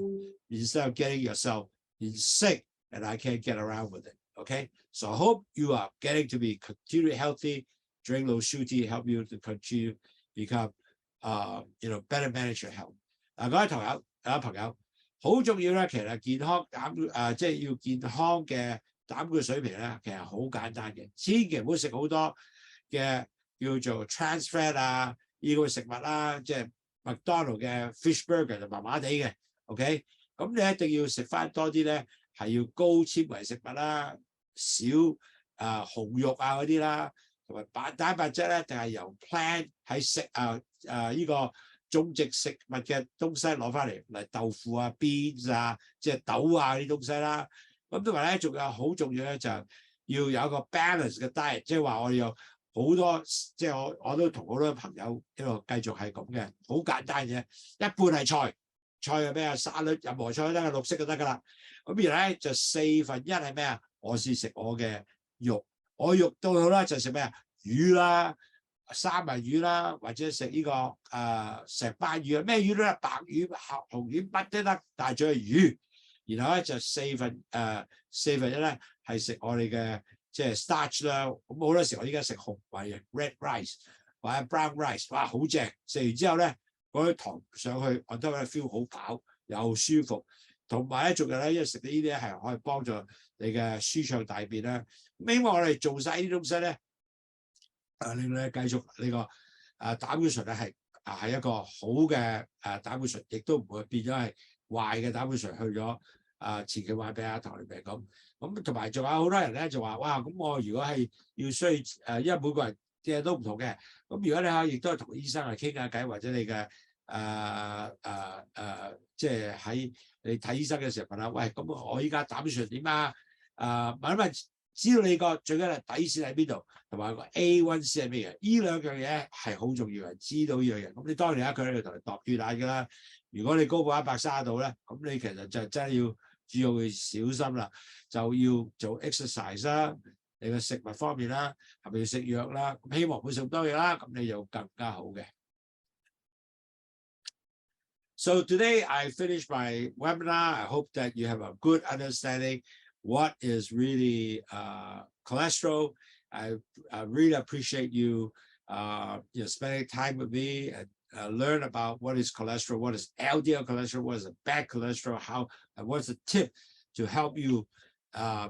instead of getting yourself sick, and I can't get around with it. Okay, so I hope you are getting to be continually healthy. Drink Lowsutea help you to continue become better manage your health. 嗱，各位朋友，好重要咧。其實健康即係要健康嘅膽固醇水平咧，其實好簡單嘅，千祈唔好食好多嘅叫做 trans fat 啊，呢個食物啦，即係麥當勞嘅 fish burger 就麻麻地嘅 ，OK？ 咁你一定要食翻多啲咧，係要高纖維食物啦，少紅肉啊嗰啲啦，同埋蛋白質咧，定係由 plant 喺食呢個種植食物嘅東西攞翻嚟豆腐啊、beans 啊，即係豆啊啲東西啦。咁同埋咧，仲有好重要咧，就要有一個 balance 嘅 diet， 即係話我哋有好多，即係我都同好多朋友一路繼續係咁嘅，好簡單嘅，一半係菜係咩啊？沙律任何菜都得，綠色就得㗎啦。咁然後咧就1/4係咩啊？我先食我嘅肉，我肉到好啦就食咩啊？魚啦、三文魚啦，或者食呢個石斑魚啊，咩魚都得，白魚、紅魚乜都得，但係最係魚。然後咧就4/1咧係食我哋嘅即係 starch 啦。咁好多時我依家食紅米嘅 red rice 或者 brown rice， 哇好正！食完之後咧嗰啲糖上去，我都覺得 feel 好飽又舒服。同埋咧仲有咧，因為食呢啲咧係可以幫助你嘅舒暢大便啦。希望我哋做晒呢啲東西咧，令你繼續呢個膽固醇咧係一個好嘅膽固醇，亦都唔會變咗係壞嘅膽固醇去咗前期患病啊、糖尿病咁。咁同埋仲有好多人咧就話哇，咁我如果係需要因為每個人嘅都唔同嘅，咁如果你可以亦都係同醫生嚟傾下偈，或者你嘅即係喺你睇醫生嘅時候問下，喂，咁我依家膽固醇點啊？問一問，知道你個最緊係底線喺邊度，同埋個 A1C 係咩嘢？呢兩樣嘢係好重要嘅，知道呢樣嘢。咁你當然佢喺度同你度血壓㗎啦。如果你高過130度咧，咁你其實就真係要注意會小心啦，就要做 exercise 啦，你嘅食物方面啦，係咪要食藥啦？咁希望唔好食咁多嘢啦，咁你就更加好嘅。So today I finished my webinar. I hope that you have a good understanding what is really cholesterol. I really appreciate you, spending time with me and learn about what is cholesterol, what is LDL cholesterol, what is a bad cholesterol, and what's the tip to help you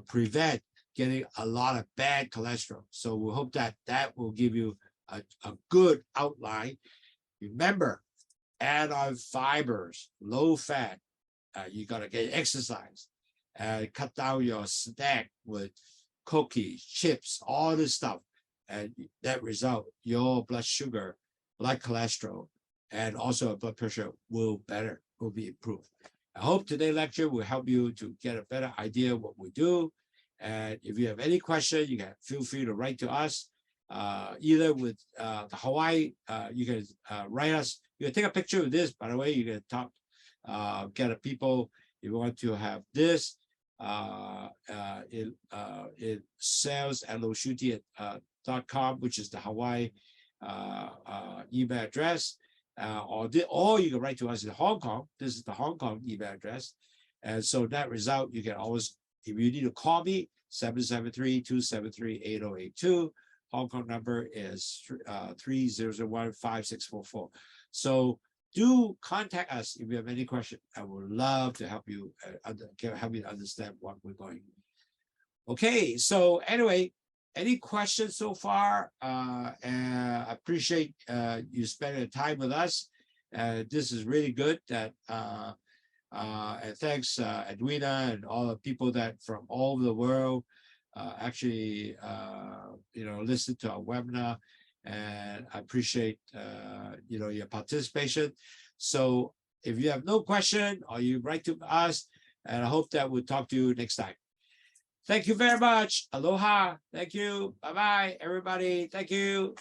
prevent getting a lot of bad cholesterol. So we hope that will give you a good outline. Remember, add on fibers, low fat. You got to get exercise. Cut down your snack with cookies, chips, all this stuff. And that result, your blood sugar, blood cholesterol, and also blood pressure will be improved. I hope today's lecture will help you to get a better idea of what we do. And if you have any question, you can feel free to write to us. Either with the Hawaii, you can write us. You can take a picture of this, by the way. You can talk, get a people. If you want to have this, it sales at Lowsutea.com, which is the Hawaii email address. Or you can write to us in Hong Kong. This is the Hong Kong email address. And so that result, you can always, if you need to call me, 773-273-8082. Hong Kong number is 3001-5644. So do contact us if you have any question. I would love to help you help you understand what we're going. Okay, so anyway, any questions so far? And I appreciate you spending time with us. This is really good. And thanks, Edwina, and all the people that from all over the world actually, listen to our webinar. And I appreciate, your participation. So if you have no question or you write to us, and I hope that we'll talk to you next time. Thank you very much. Aloha. Thank you. Bye-bye, everybody. Thank you.